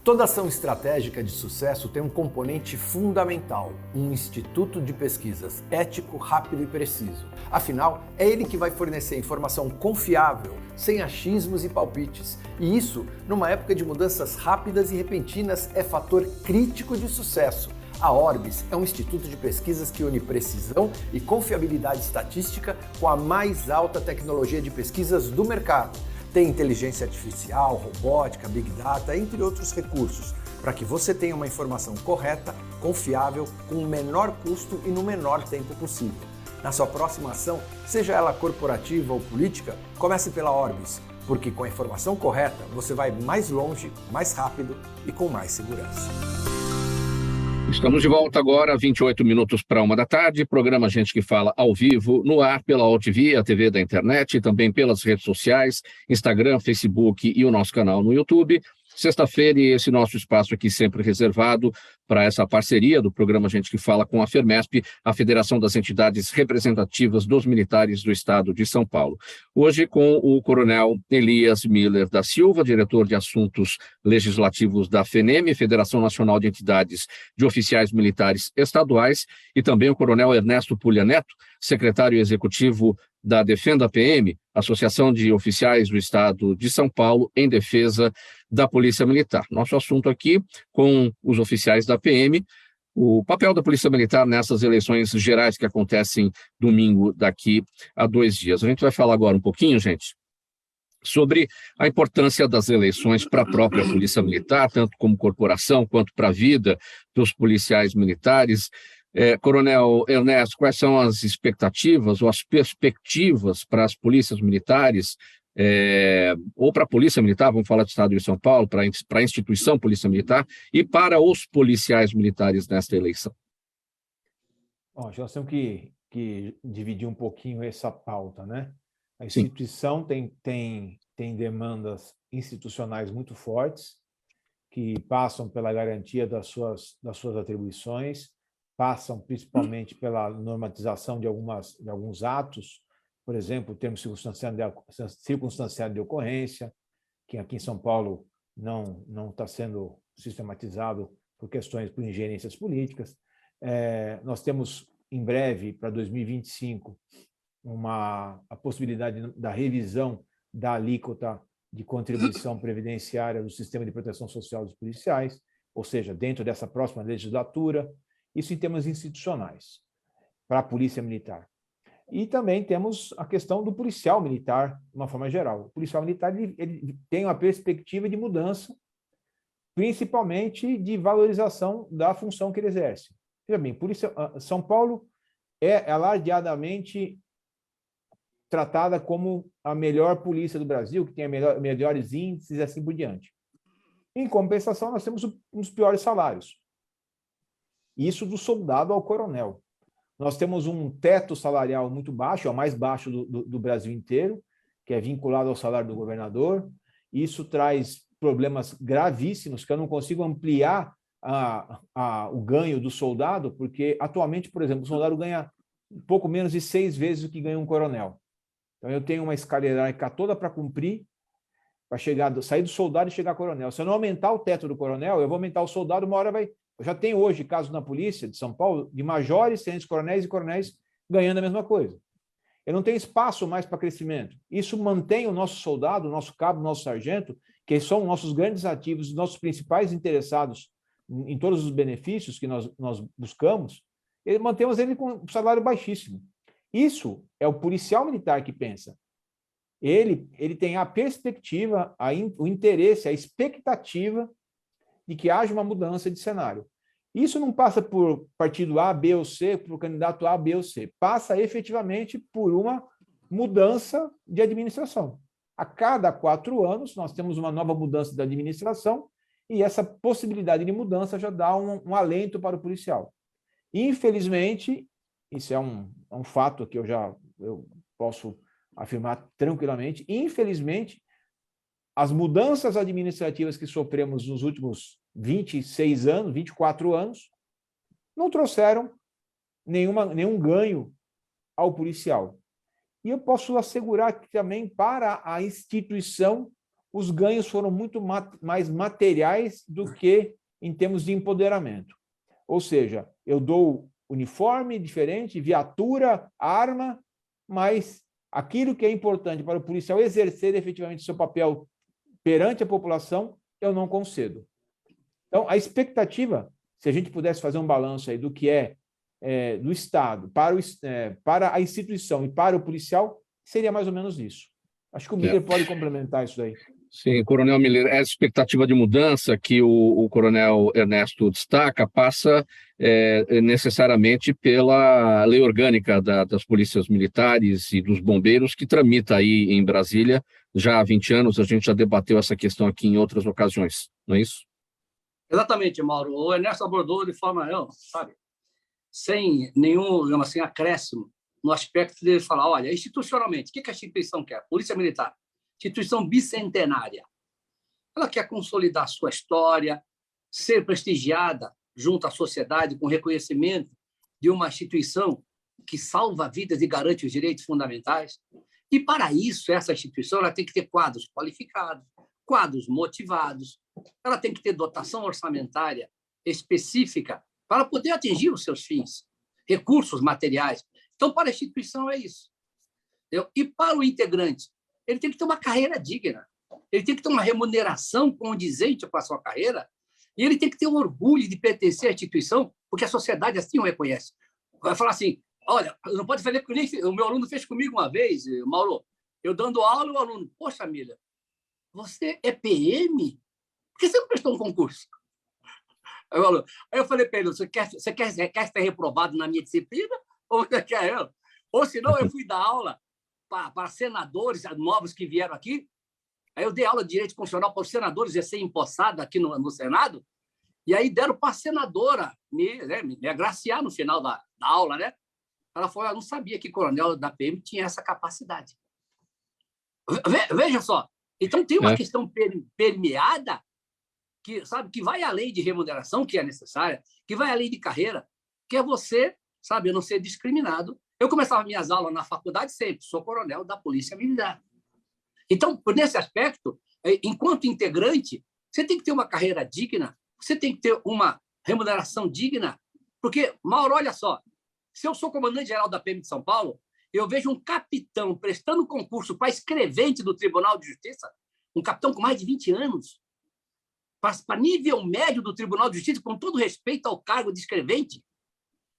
Toda ação estratégica de sucesso tem um componente fundamental, um instituto de pesquisas ético, rápido e preciso. Afinal, é ele que vai fornecer informação confiável, sem achismos e palpites. E isso, numa época de mudanças rápidas e repentinas, é fator crítico de sucesso. A Orbis é um instituto de pesquisas que une precisão e confiabilidade estatística com a mais alta tecnologia de pesquisas do mercado. Tem inteligência artificial, robótica, big data, entre outros recursos, para que você tenha uma informação correta, confiável, com o menor custo e no menor tempo possível. Na sua próxima ação, seja ela corporativa ou política, comece pela Orbis, porque com a informação correta você vai mais longe, mais rápido e com mais segurança. Estamos de volta agora, 28 minutos para 13h, programa Gente que Fala ao vivo, no ar pela OTV, a TV da internet, e também pelas redes sociais, Instagram, Facebook e o nosso canal no YouTube. Sexta-feira, e esse nosso espaço aqui sempre reservado para essa parceria do programa Gente que Fala com a FERMESP, a Federação das Entidades Representativas dos Militares do Estado de São Paulo. Hoje com o Coronel Elias Miller da Silva, diretor de Assuntos Legislativos da FENEM, Federação Nacional de Entidades de Oficiais Militares Estaduais, e também o Coronel Ernesto Pulha Neto, secretário executivo da Defenda PM, Associação de Oficiais do Estado de São Paulo em defesa da Polícia Militar. Nosso assunto aqui com os oficiais da PM, o papel da Polícia Militar nessas eleições gerais que acontecem domingo daqui a 2 dias. A gente vai falar agora um pouquinho, gente, sobre a importância das eleições para a própria Polícia Militar, tanto como corporação quanto para a vida dos policiais militares. Coronel Ernesto, quais são as expectativas ou as perspectivas para as polícias militares, ou para a Polícia Militar, vamos falar do Estado de São Paulo, para a instituição Polícia Militar, e para os policiais militares nesta eleição? Bom, nós temos que dividir um pouquinho essa pauta, né? A instituição tem demandas institucionais muito fortes, que passam pela garantia das suas atribuições, passam principalmente pela normatização de alguns atos, por exemplo, o termo circunstanciado de ocorrência, que aqui em São Paulo não está sendo sistematizado por ingerências políticas. Nós temos, em breve, para 2025, a possibilidade da revisão da alíquota de contribuição previdenciária do sistema de proteção social dos policiais, ou seja, dentro dessa próxima legislatura. Isso em termos institucionais, para a Polícia Militar. E também temos a questão do policial militar, de uma forma geral. O policial militar ele tem uma perspectiva de mudança, principalmente de valorização da função que ele exerce. Veja bem, São Paulo é alardeadamente tratada como a melhor polícia do Brasil, que tem melhores índices e assim por diante. Em compensação, nós temos um dos piores salários. Isso do soldado ao coronel. Nós temos um teto salarial muito baixo, é o mais baixo do Brasil inteiro, que é vinculado ao salário do governador. Isso traz problemas gravíssimos, que eu não consigo ampliar o ganho do soldado, porque atualmente, por exemplo, o soldado ganha um pouco menos de 6 vezes o que ganha um coronel. Então, eu tenho uma escala hierárquica toda para cumprir, para sair do soldado e chegar ao coronel. Se eu não aumentar o teto do coronel, eu vou aumentar o soldado, uma hora vai... Eu já tenho hoje casos na polícia de São Paulo de majores, tenentes coronéis e coronéis ganhando a mesma coisa. Eu não tenho espaço mais para crescimento. Isso mantém o nosso soldado, o nosso cabo, o nosso sargento, que são nossos grandes ativos, nossos principais interessados em todos os benefícios que nós buscamos, mantemos ele com um salário baixíssimo. Isso é o policial militar que pensa. Ele tem a perspectiva, o interesse, a expectativa de que haja uma mudança de cenário. Isso não passa por partido A, B ou C, por candidato A, B ou C. Passa efetivamente por uma mudança de administração. A cada 4 anos, nós temos uma nova mudança da administração e essa possibilidade de mudança já dá um alento para o policial. Infelizmente, isso é um fato que eu posso afirmar tranquilamente, infelizmente, as mudanças administrativas que sofremos nos últimos 26 anos, 24 anos, não trouxeram nenhum ganho ao policial. E eu posso assegurar que também para a instituição os ganhos foram muito mais materiais do que em termos de empoderamento. Ou seja, eu dou uniforme diferente, viatura, arma, mas aquilo que é importante para o policial exercer efetivamente seu papel perante a população, eu não concedo. Então, a expectativa, se a gente pudesse fazer um balanço aí do que é do Estado para a instituição e para o policial, seria mais ou menos isso. Acho que o Miller pode complementar isso daí. Sim, Coronel Miller, essa expectativa de mudança que o Coronel Ernesto destaca passa necessariamente pela lei orgânica das polícias militares e dos bombeiros que tramita aí em Brasília já há 20 anos. A gente já debateu essa questão aqui em outras ocasiões, não é isso? Exatamente, Mauro. O Ernesto abordou de forma, sem nenhum, digamos assim, acréscimo no aspecto de falar, olha, institucionalmente, o que a instituição quer? Polícia Militar, instituição bicentenária. Ela quer consolidar sua história, ser prestigiada junto à sociedade com reconhecimento de uma instituição que salva vidas e garante os direitos fundamentais. E, para isso, essa instituição ela tem que ter quadros qualificados, quadros motivados, ela tem que ter dotação orçamentária específica para poder atingir os seus fins, recursos materiais. Então, para a instituição é isso. Entendeu? E para o integrante, ele tem que ter uma carreira digna, ele tem que ter uma remuneração condizente com a sua carreira e ele tem que ter um orgulho de pertencer à instituição, porque a sociedade assim o reconhece. Vai falar assim, olha, não pode fazer porque nem o meu aluno fez comigo uma vez, Mauro, eu dando aula, o aluno, poxa, Miller, você é PM? Por que você não prestou um concurso? Aí eu falei para ele, você quer ser reprovado na minha disciplina? Ou você quer eu? Ou senão eu fui dar aula para senadores novos que vieram aqui. Aí eu dei aula de direito constitucional para os senadores recém-empossados aqui no Senado, e aí deram para a senadora me agraciar no final da aula, né? Ela falou, eu não sabia que coronel da PM tinha essa capacidade. Veja só, então tem uma questão permeada que, sabe, que vai além de remuneração, que é necessária, que vai além de carreira, que é você, sabe, não ser discriminado. Eu começava minhas aulas na faculdade sempre, sou coronel da Polícia Militar. Então, nesse aspecto, enquanto integrante, você tem que ter uma carreira digna, você tem que ter uma remuneração digna, porque, Mauro, olha só, se eu sou comandante-geral da PM de São Paulo, eu vejo um capitão prestando concurso para escrevente do Tribunal de Justiça, um capitão com mais de 20 anos, para nível médio do Tribunal de Justiça, com todo respeito ao cargo de escrevente.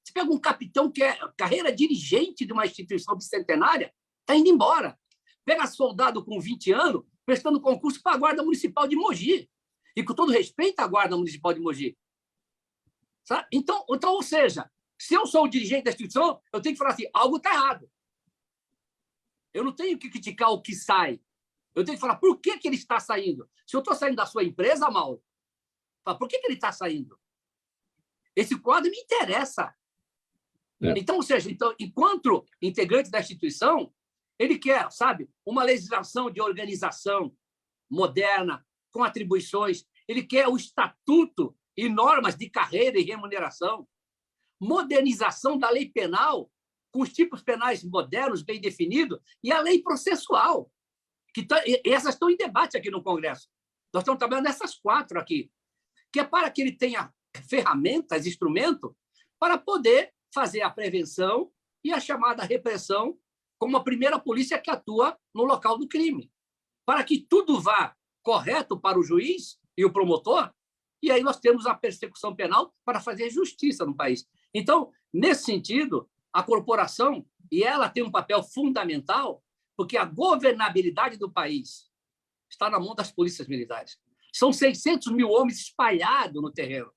Você pega um capitão que é carreira dirigente de uma instituição bicentenária, está indo embora. Pega soldado com 20 anos, prestando concurso para a Guarda Municipal de Mogi. E com todo respeito à Guarda Municipal de Mogi. Sabe? Então, ou seja, se eu sou o dirigente da instituição, eu tenho que falar assim, algo está errado. Eu não tenho que criticar o que sai. Eu tenho que falar por que ele está saindo. Se eu estou saindo da sua empresa, Mauro, por que ele está saindo? Esse quadro me interessa. Então, ou seja, enquanto integrante da instituição, ele quer, sabe, uma legislação de organização moderna, com atribuições. Ele quer o estatuto e normas de carreira e remuneração. Modernização da lei penal, com os tipos penais modernos, bem definidos, e a lei processual. Essas estão em debate aqui no Congresso. Nós estamos trabalhando nessas 4 aqui, que é para que ele tenha ferramentas, instrumento, para poder fazer a prevenção e a chamada repressão como a primeira polícia que atua no local do crime, para que tudo vá correto para o juiz e o promotor, e aí nós temos a persecução penal para fazer justiça no país. Então, nesse sentido, a corporação, e ela tem um papel fundamental, porque a governabilidade do país está na mão das polícias militares. São 600 mil homens espalhados no terreno.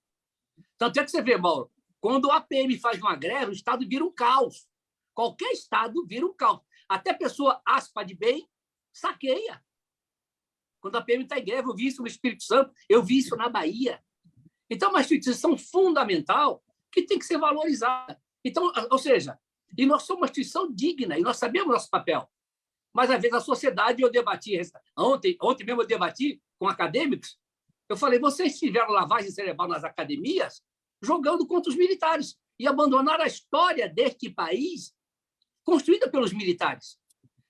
Tanto é que você vê, Mauro, quando a PM faz uma greve, o Estado vira um caos. Qualquer Estado vira um caos. Até pessoa aspa de bem saqueia. Quando a PM está em greve, eu vi isso no Espírito Santo, eu vi isso na Bahia. Então, é uma instituição fundamental que tem que ser valorizada. Então, ou seja, e nós somos uma instituição digna, e nós sabemos o nosso papel. Mas, às vezes, a sociedade, eu debati, ontem mesmo eu debati com acadêmicos, eu falei, vocês tiveram lavagem cerebral nas academias jogando contra os militares e abandonaram a história deste país construída pelos militares.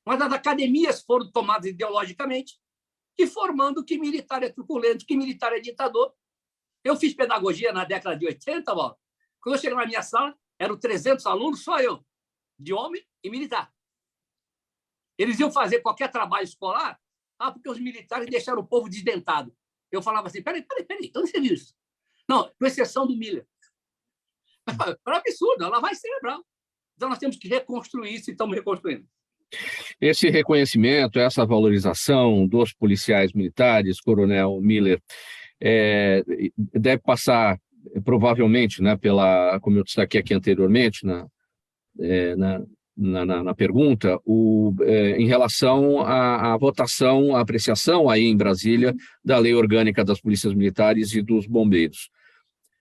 Mas as academias foram tomadas ideologicamente e formando que militar é truculento, que militar é ditador. Eu fiz pedagogia na década de 80, Mauro. Quando eu cheguei na minha sala, eram 300 alunos, só eu, de homem e militar. Eles iam fazer qualquer trabalho escolar, porque os militares deixaram o povo desdentado. Eu falava assim, peraí, onde você viu isso? Não, com exceção do Miller. Era um absurdo, ela vai cerebral. Então, nós temos que reconstruir isso e estamos reconstruindo. Esse reconhecimento, essa valorização dos policiais militares, Coronel Miller, deve passar, provavelmente, né, como eu destaquei aqui anteriormente, na pergunta, em relação à votação, à apreciação aí em Brasília da Lei Orgânica das Polícias Militares e dos Bombeiros.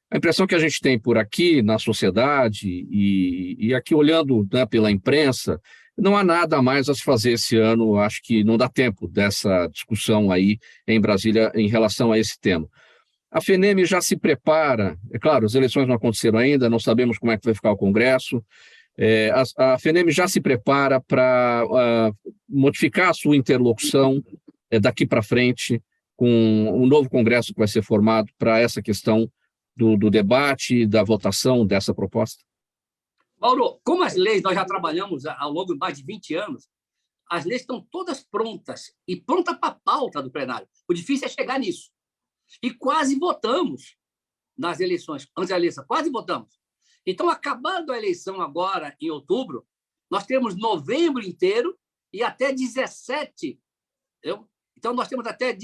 A impressão que a gente tem por aqui na sociedade e aqui olhando, né, pela imprensa, não há nada a mais a se fazer esse ano, acho que não dá tempo dessa discussão aí em Brasília em relação a esse tema. A FENEM já se prepara, é claro, as eleições não aconteceram ainda, não sabemos como é que vai ficar o Congresso, a FENEM já se prepara para modificar a sua interlocução daqui para frente com um novo Congresso que vai ser formado para essa questão do debate e da votação dessa proposta? Mauro, como as leis nós já trabalhamos ao longo de mais de 20 anos, as leis estão todas prontas e prontas para a pauta do plenário. O difícil é chegar nisso. E quase votamos nas eleições, antes da eleição, quase votamos. Então, acabando a eleição agora, em outubro, nós temos novembro inteiro e até 17. Então, nós temos até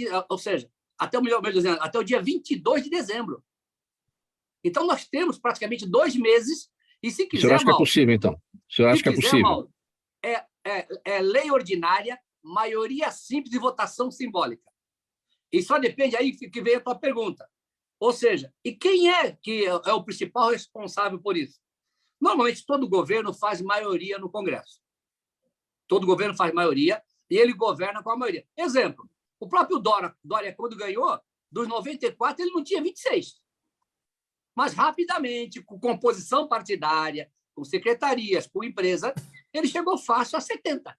o dia 22 de dezembro. Então, nós temos praticamente 2 meses. E se quiser, o senhor acha que é possível, então? O senhor acha que é possível? Mauro, é lei ordinária, maioria simples e votação simbólica. E só depende aí que vem a tua pergunta. Ou seja, e quem é que é o principal responsável por isso? Normalmente, todo governo faz maioria no Congresso. Todo governo faz maioria e ele governa com a maioria. Exemplo, o próprio Dória, quando ganhou, dos 94, ele não tinha 26. Mas, rapidamente, com composição partidária, com secretarias, com empresa, ele chegou fácil a 70.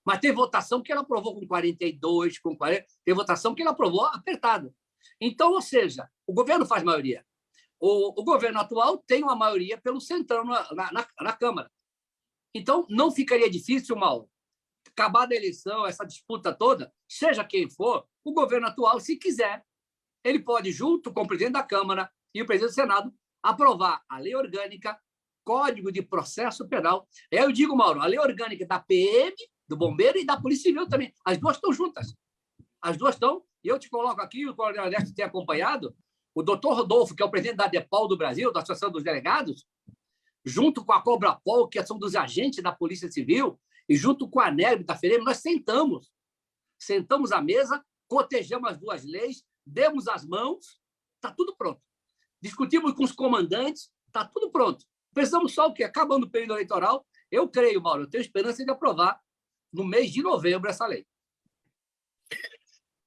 Mas tem votação que ele aprovou com 42, com 40, tem votação que ele aprovou apertado. Então, ou seja, o governo faz maioria. O governo atual tem uma maioria pelo centrão na Câmara. Então, não ficaria difícil, Mauro, acabada a eleição, essa disputa toda, seja quem for, o governo atual, se quiser, ele pode, junto com o presidente da Câmara e o presidente do Senado, aprovar a lei orgânica, Código de Processo Penal. Eu digo, Mauro, a lei orgânica da PM, do Bombeiro e da Polícia Civil também. As duas estão juntas. As duas estão, e eu te coloco aqui, o Coronel Ernesto tem acompanhado, O doutor Rodolfo, que é o presidente da ADEPOL do Brasil, da Associação dos Delegados, junto com a Cobrapol, que são dos agentes da Polícia Civil, e junto com a ANEB da FEREM, nós sentamos à mesa, cotejamos as duas leis, demos as mãos, está tudo pronto. Discutimos com os comandantes, está tudo pronto. Precisamos só o quê? Acabando o período eleitoral, eu creio, Mauro, eu tenho esperança de aprovar no mês de novembro essa lei.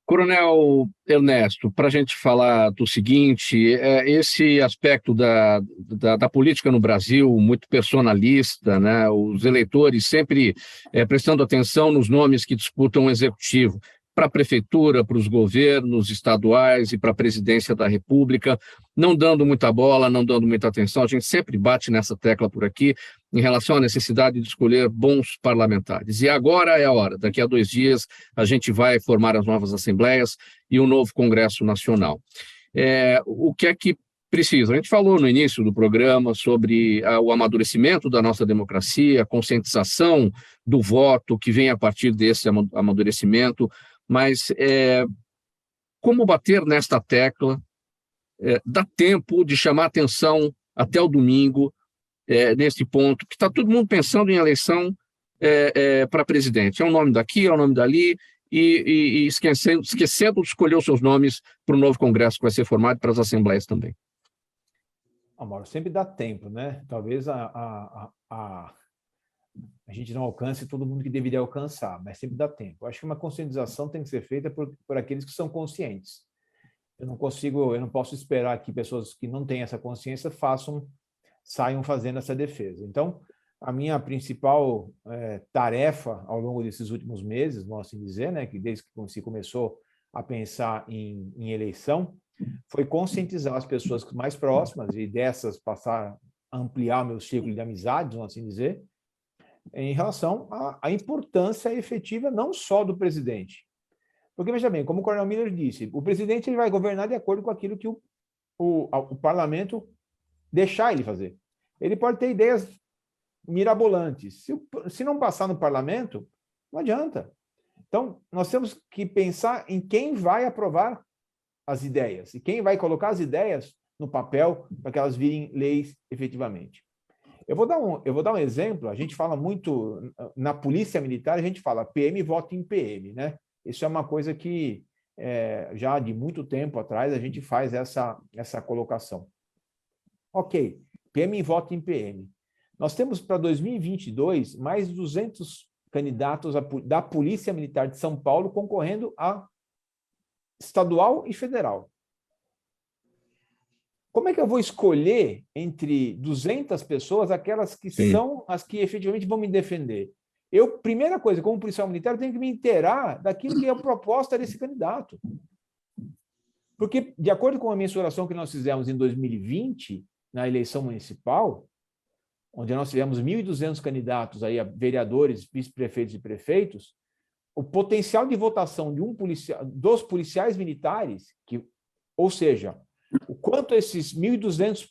Coronel Ernesto, para a gente falar do seguinte, esse aspecto da política no Brasil, muito personalista, né? Os eleitores sempre prestando atenção nos nomes que disputam o executivo, para a prefeitura, para os governos estaduais e para a presidência da República, não dando muita bola, não dando muita atenção. A gente sempre bate nessa tecla por aqui em relação à necessidade de escolher bons parlamentares. E agora é a hora. Daqui a 2 dias a gente vai formar as novas assembleias e o novo Congresso Nacional. O que é que precisa? A gente falou no início do programa sobre o amadurecimento da nossa democracia, a conscientização do voto que vem a partir desse amadurecimento, mas como bater nesta tecla? Dá tempo de chamar atenção até o domingo, nesse ponto, que está todo mundo pensando em eleição para presidente. É um nome daqui, é um nome dali, e esquecendo de escolher os seus nomes para o novo Congresso que vai ser formado, para as assembleias também. Mauro, sempre dá tempo, né? Talvez a gente não alcance todo mundo que deveria alcançar, mas sempre dá tempo. Eu acho que uma conscientização tem que ser feita por aqueles que são conscientes. Eu não posso esperar que pessoas que não têm essa consciência saiam fazendo essa defesa. Então, a minha principal tarefa ao longo desses últimos meses, vamos assim dizer, né, que desde que se começou a pensar em eleição, foi conscientizar as pessoas mais próximas e dessas passar a ampliar meu círculo de amizades, vamos assim dizer, em relação à importância efetiva não só do presidente. Porque, veja bem, como o Coronel Miller disse, o presidente ele vai governar de acordo com aquilo que o parlamento deixar ele fazer. Ele pode ter ideias mirabolantes. Se não passar no parlamento, não adianta. Então, nós temos que pensar em quem vai aprovar as ideias e quem vai colocar as ideias no papel para que elas virem leis efetivamente. Eu vou dar um exemplo. A gente fala muito, na polícia militar, a gente fala PM vota em PM, né? Isso é uma coisa que já de muito tempo atrás a gente faz essa colocação. Ok, PM vota em PM. Nós temos para 2022 mais de 200 candidatos da Polícia Militar de São Paulo concorrendo a estadual e federal. Como é que eu vou escolher entre 200 pessoas aquelas que são as que efetivamente vão me defender? Primeira coisa, como policial militar, eu tenho que me inteirar daquilo que é a proposta desse candidato. Porque, de acordo com a mensuração que nós fizemos em 2020, na eleição municipal, onde nós tivemos 1.200 candidatos aí a vereadores, vice-prefeitos e prefeitos, o potencial de votação dos policiais militares, ou seja, o quanto esses 1.200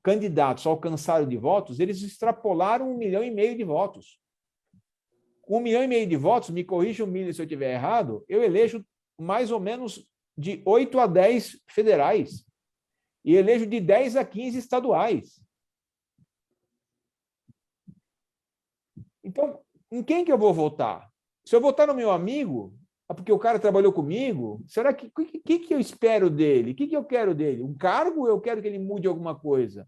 candidatos alcançaram de votos, eles extrapolaram 1,5 milhão de votos. 1,5 milhão de votos, me corrija, Miller, se eu estiver errado, eu elejo mais ou menos de 8 a 10 federais e elejo de 10 a 15 estaduais. Então, em quem que eu vou votar? Se eu votar no meu amigo, porque o cara trabalhou comigo, será que eu espero dele? O que eu quero dele? Um cargo ou eu quero que ele mude alguma coisa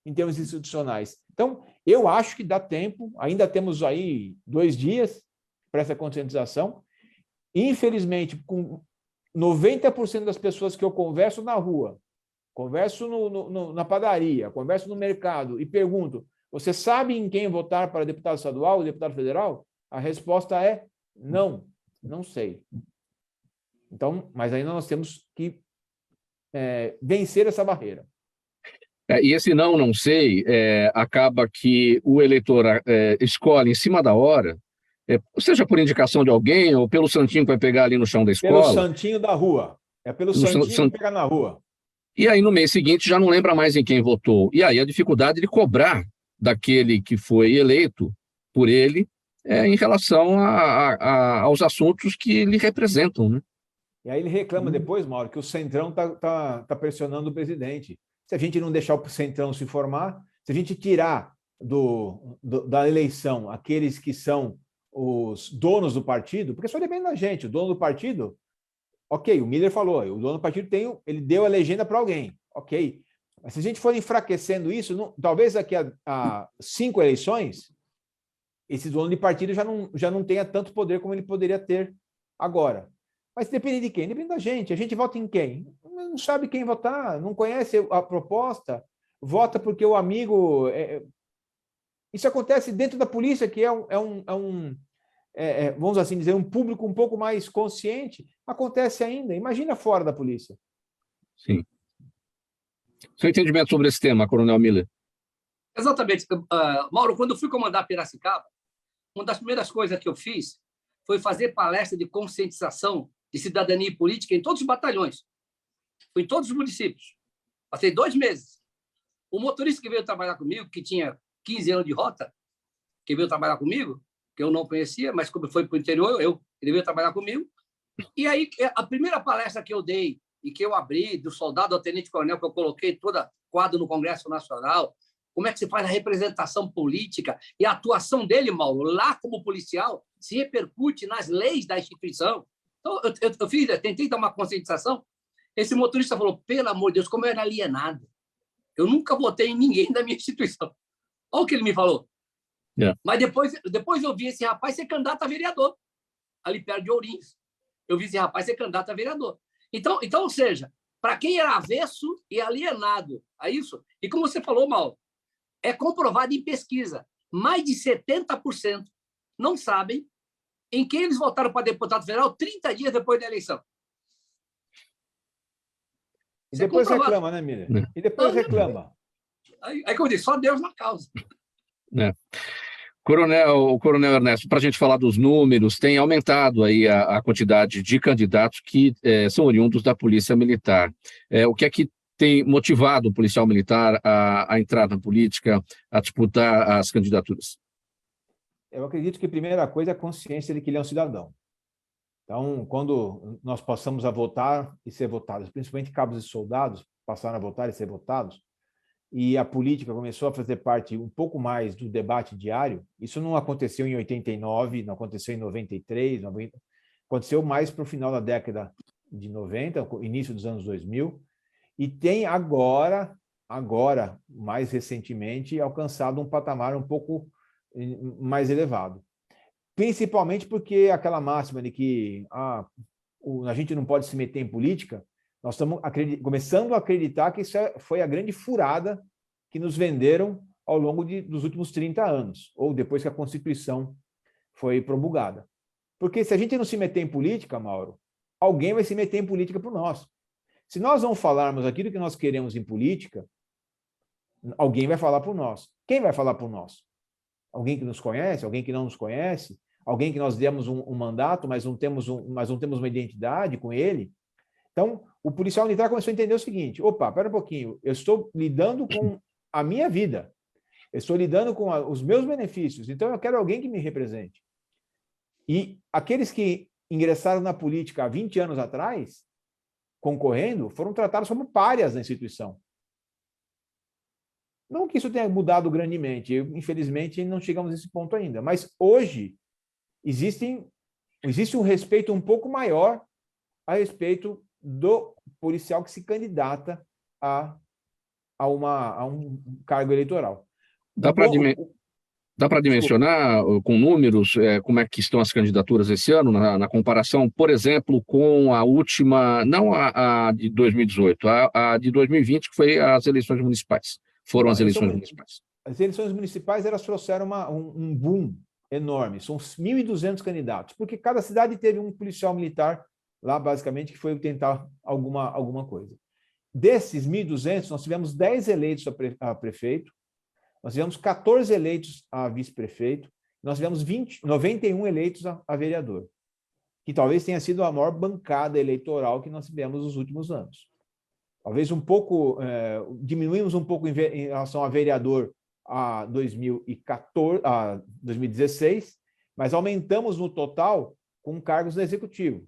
em termos institucionais? Então, eu acho que dá tempo, ainda temos aí 2 dias para essa conscientização. Infelizmente, com 90% das pessoas que eu converso na rua, converso na padaria, converso no mercado e pergunto, você sabe em quem votar para deputado estadual ou deputado federal? A resposta é não, não sei. Então, mas ainda nós temos que vencer essa barreira. E esse não sei, acaba que o eleitor escolhe em cima da hora, seja por indicação de alguém ou pelo santinho que vai pegar ali no chão da escola. Pelo santinho da rua. É pelo santinho que pegar na rua. E aí, no mês seguinte, já não lembra mais em quem votou. E aí a dificuldade de cobrar daquele que foi eleito por ele em relação aos assuntos que lhe representam, né? E aí ele reclama depois, Mauro, que o Centrão tá pressionando o presidente. Se a gente não deixar o Centrão se formar, se a gente tirar da eleição aqueles que são os donos do partido, porque só depende da gente, o dono do partido, ok, o Miller falou, o dono do partido ele deu a legenda para alguém, ok. Mas se a gente for enfraquecendo isso, talvez daqui a 5 eleições, esse dono de partido já não tenha tanto poder como ele poderia ter agora. Mas depende de quem? Depende da gente. A gente vota em quem? Não sabe quem votar, não conhece a proposta, vota porque o amigo... Isso acontece dentro da polícia, que vamos assim dizer, um público um pouco mais consciente. Acontece ainda. Imagina fora da polícia. Sim. Seu entendimento sobre esse tema, Coronel Miller? Exatamente. Mauro, quando eu fui comandar Piracicaba, uma das primeiras coisas que eu fiz foi fazer palestra de conscientização de cidadania e política em todos os batalhões. Fui em todos os municípios. Passei 2 meses. O motorista que veio trabalhar comigo, que tinha 15 anos de rota, que veio trabalhar comigo, que eu não conhecia, mas como foi para o interior, ele veio trabalhar comigo. E aí, a primeira palestra que eu dei e que eu abri, do soldado ao tenente-coronel, que eu coloquei toda quadro no Congresso Nacional, como é que se faz a representação política e a atuação dele, Mauro, lá como policial, se repercute nas leis da instituição. Então, eu tentei dar uma conscientização. Esse motorista falou, pelo amor de Deus, como eu era alienado. Eu nunca votei em ninguém da minha instituição. Olha o que ele me falou. Yeah. Mas depois eu vi esse rapaz ser candidato a vereador, ali perto de Ourinhos. Eu vi esse rapaz ser candidato a vereador. Então, ou seja, para quem era avesso e alienado a isso, e como você falou, Mauro, é comprovado em pesquisa, mais de 70% não sabem em quem eles votaram para deputado federal 30 dias depois da eleição. E depois reclama, né, Miller? E depois reclama. Aí, como eu disse, só Deus na causa. Coronel Ernesto, para a gente falar dos números, tem aumentado aí a quantidade de candidatos que são oriundos da Polícia Militar. O que é que tem motivado o policial militar a entrar na política, a disputar as candidaturas? Eu acredito que a primeira coisa é a consciência de que ele é um cidadão. Então, quando nós passamos a votar e ser votados, principalmente cabos e soldados passaram a votar e ser votados, e a política começou a fazer parte um pouco mais do debate diário, isso não aconteceu em 89, não aconteceu em 93, aconteceu mais para o final da década de 90, início dos anos 2000, e tem agora, mais recentemente, alcançado um patamar um pouco mais elevado. Principalmente porque aquela máxima de que a gente não pode se meter em política, nós estamos começando a acreditar que isso foi a grande furada que nos venderam ao longo dos últimos 30 anos, ou depois que a Constituição foi promulgada. Porque se a gente não se meter em política, Mauro, alguém vai se meter em política por nós. Se nós não falarmos aquilo que nós queremos em política, alguém vai falar por nós. Quem vai falar por nós? Alguém que nos conhece? Alguém que não nos conhece? Alguém que nós demos um mandato, mas não temos uma identidade com ele? Então, o policial militar começou a entender o seguinte, espera um pouquinho, eu estou lidando com a minha vida, eu estou lidando com os meus benefícios, então eu quero alguém que me represente. E aqueles que ingressaram na política há 20 anos atrás, concorrendo, foram tratados como párias na instituição. Não que isso tenha mudado grandemente, infelizmente não chegamos nesse ponto ainda, mas hoje existe um respeito um pouco maior a respeito do policial que se candidata a um cargo eleitoral. Dá para dimensionar com números como é que estão as candidaturas esse ano, na comparação, por exemplo, com a última, não a de 2018, a de 2020, que foi as eleições municipais. Foram as eleições municipais. As eleições municipais, elas trouxeram um boom enorme. São 1.200 candidatos, porque cada cidade teve um policial militar lá, basicamente, que foi tentar alguma coisa. Desses 1.200, nós tivemos 10 eleitos a prefeito, nós tivemos 14 eleitos a vice-prefeito, nós tivemos 91 eleitos a vereador, que talvez tenha sido a maior bancada eleitoral que nós tivemos nos últimos anos. Talvez diminuímos um pouco em relação a vereador a 2016, mas aumentamos no total com cargos no executivo.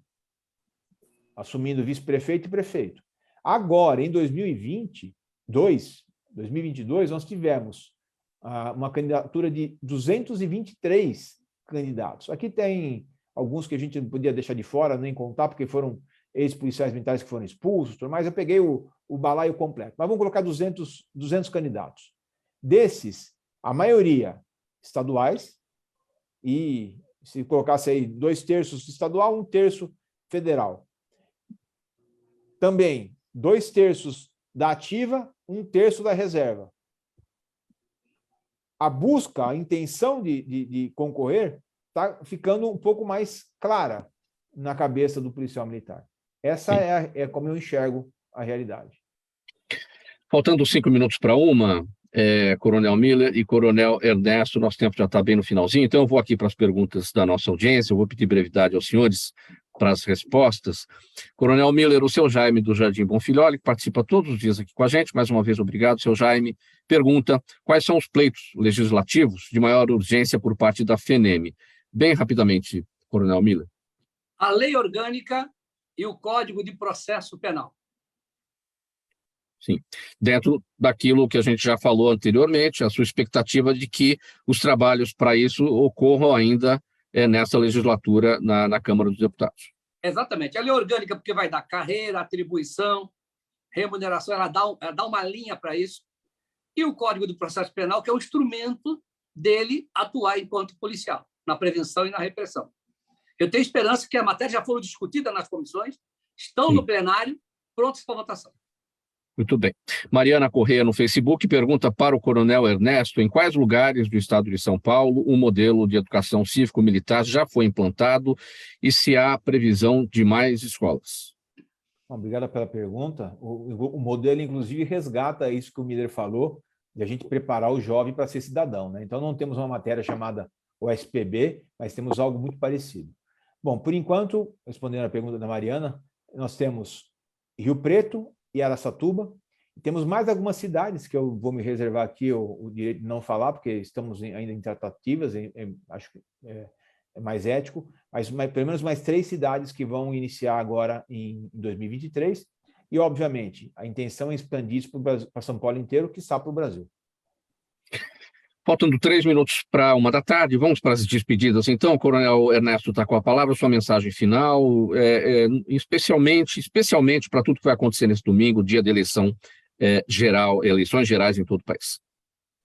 assumindo vice-prefeito e prefeito. Agora, em 2022, nós tivemos uma candidatura de 223 candidatos. Aqui tem alguns que a gente não podia deixar de fora, nem contar, porque foram ex-policiais militares que foram expulsos, mas eu peguei o balaio completo. Mas vamos colocar 200 candidatos. Desses, a maioria estaduais, e se colocasse aí 2/3 estadual, 1/3 federal. Também 2/3 da ativa, 1/3 da reserva. A busca, a intenção de concorrer está ficando um pouco mais clara na cabeça do policial militar. Essa é como eu enxergo a realidade. Faltando 5 minutos para uma, Coronel Miller e Coronel Ernesto, nosso tempo já está bem no finalzinho, então eu vou aqui para as perguntas da nossa audiência, eu vou pedir brevidade aos senhores para as respostas. Coronel Miller, o seu Jaime do Jardim Bonfilholi, que participa todos os dias aqui com a gente, mais uma vez obrigado, seu Jaime, pergunta quais são os pleitos legislativos de maior urgência por parte da FENEM. Bem rapidamente, Coronel Miller. A lei orgânica e o Código de Processo Penal. Sim, dentro daquilo que a gente já falou anteriormente, a sua expectativa de que os trabalhos para isso ocorram ainda nessa legislatura na Câmara dos Deputados. Exatamente. A lei orgânica, porque vai dar carreira, atribuição, remuneração, ela dá uma linha para isso. E o Código do Processo Penal, que é o instrumento dele atuar enquanto policial, na prevenção e na repressão. Eu tenho esperança que a matéria já foram discutida nas comissões, estão no plenário, prontos para votação. Muito bem. Mariana Corrêa, no Facebook, pergunta para o Coronel Ernesto em quais lugares do estado de São Paulo o modelo de educação cívico-militar já foi implantado e se há previsão de mais escolas. Obrigado pela pergunta. O modelo, inclusive, resgata isso que o Miller falou, de a gente preparar o jovem para ser cidadão, né? Então, não temos uma matéria chamada OSPB, mas temos algo muito parecido. Bom, por enquanto, respondendo à pergunta da Mariana, nós temos Rio Preto e Araçatuba, e temos mais algumas cidades que eu vou me reservar aqui o direito de não falar, porque estamos ainda em tratativas, acho que é mais ético, mas pelo menos mais 3 cidades que vão iniciar agora em 2023, e, obviamente, a intenção é expandir isso para São Paulo inteiro, que está para o Brasil. Faltando 3 minutos para 1h, vamos para as despedidas. Então, Coronel Ernesto está com a palavra, sua mensagem final, especialmente para tudo que vai acontecer nesse domingo, dia de eleição geral, eleições gerais em todo o país.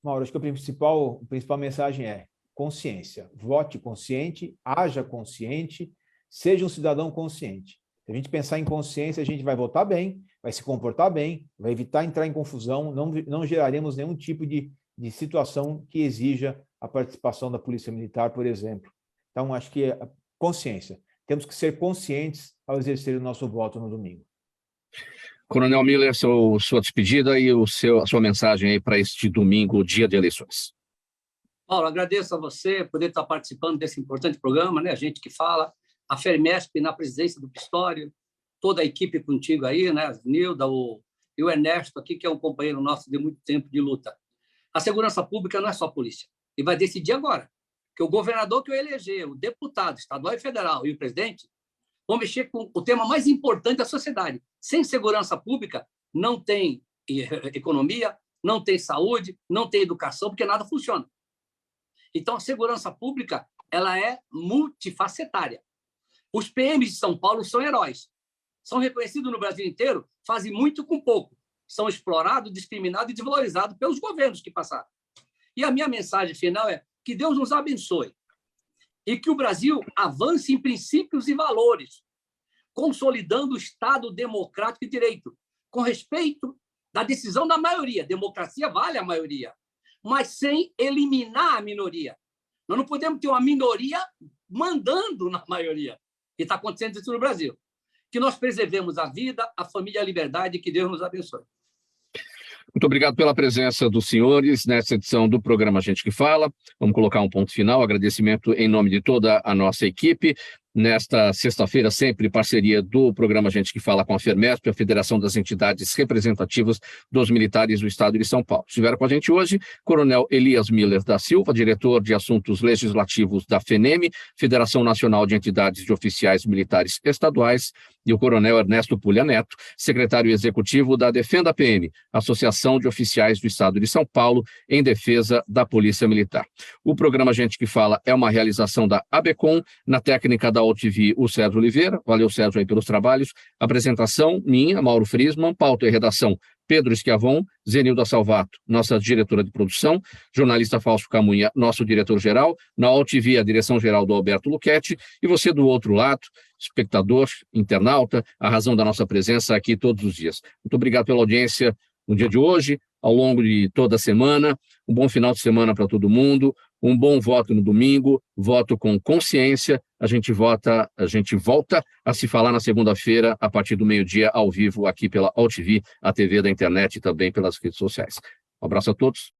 Mauro, acho que a principal mensagem é consciência. Vote consciente, haja consciente, seja um cidadão consciente. Se a gente pensar em consciência, a gente vai votar bem, vai se comportar bem, vai evitar entrar em confusão, não geraremos nenhum tipo de situação que exija a participação da Polícia Militar, por exemplo. Então, acho que é consciência. Temos que ser conscientes ao exercer o nosso voto no domingo. Coronel Miller, sua despedida e a sua mensagem aí para este domingo, dia de eleições. Paulo, agradeço a você por poder estar participando desse importante programa, né? A gente que fala, a FERMESP na presidência do Pistório, toda a equipe contigo aí, né? A Nilda, e o Ernesto aqui, que é um companheiro nosso de muito tempo de luta. A segurança pública não é só a polícia. E vai decidir agora. Que o governador que eu eleger, o deputado estadual e federal e o presidente vão mexer com o tema mais importante da sociedade. Sem segurança pública, não tem economia, não tem saúde, não tem educação, porque nada funciona. Então, a segurança pública ela é multifacetária. Os PMs de São Paulo são heróis. São reconhecidos no Brasil inteiro, fazem muito com pouco. São explorados, discriminados e desvalorizados pelos governos que passaram. E a minha mensagem final é que Deus nos abençoe e que o Brasil avance em princípios e valores, consolidando o Estado democrático e direito, com respeito da decisão da maioria. Democracia vale a maioria, mas sem eliminar a minoria. Nós não podemos ter uma minoria mandando na maioria. E está acontecendo isso no Brasil. Que nós preservemos a vida, a família e a liberdade, e que Deus nos abençoe. Muito obrigado pela presença dos senhores nessa edição do programa Gente que Fala. Vamos colocar um ponto final. Agradecimento em nome de toda a nossa equipe. Nesta sexta-feira, sempre parceria do programa Gente que Fala com a FERMESP, a Federação das Entidades Representativas dos Militares do Estado de São Paulo. Estiveram com a gente hoje Coronel Elias Miller da Silva, diretor de Assuntos Legislativos da FENEM, Federação Nacional de Entidades de Oficiais Militares Estaduais, e o coronel Ernesto Pulha Neto, secretário executivo da Defenda PM, Associação de Oficiais do Estado de São Paulo em defesa da Polícia Militar. O programa Gente que Fala é uma realização da ABCOM, na técnica da OTV, o Sérgio Oliveira. Valeu, Sérgio, aí pelos trabalhos. Apresentação minha, Mauro Friesman, pauta e redação Pedro Schiavon, Zenilda Salvato, nossa diretora de produção, jornalista Fausto Camunha, nosso diretor-geral, na OTV, a direção-geral do Alberto Luchetti, e você do outro lado, espectador, internauta, a razão da nossa presença aqui todos os dias. Muito obrigado pela audiência no dia de hoje, ao longo de toda a semana, um bom final de semana para todo mundo, um bom voto no domingo, voto com consciência, a gente volta a se falar na segunda-feira, a partir do meio-dia, ao vivo, aqui pela OTV, a TV da internet e também pelas redes sociais. Um abraço a todos.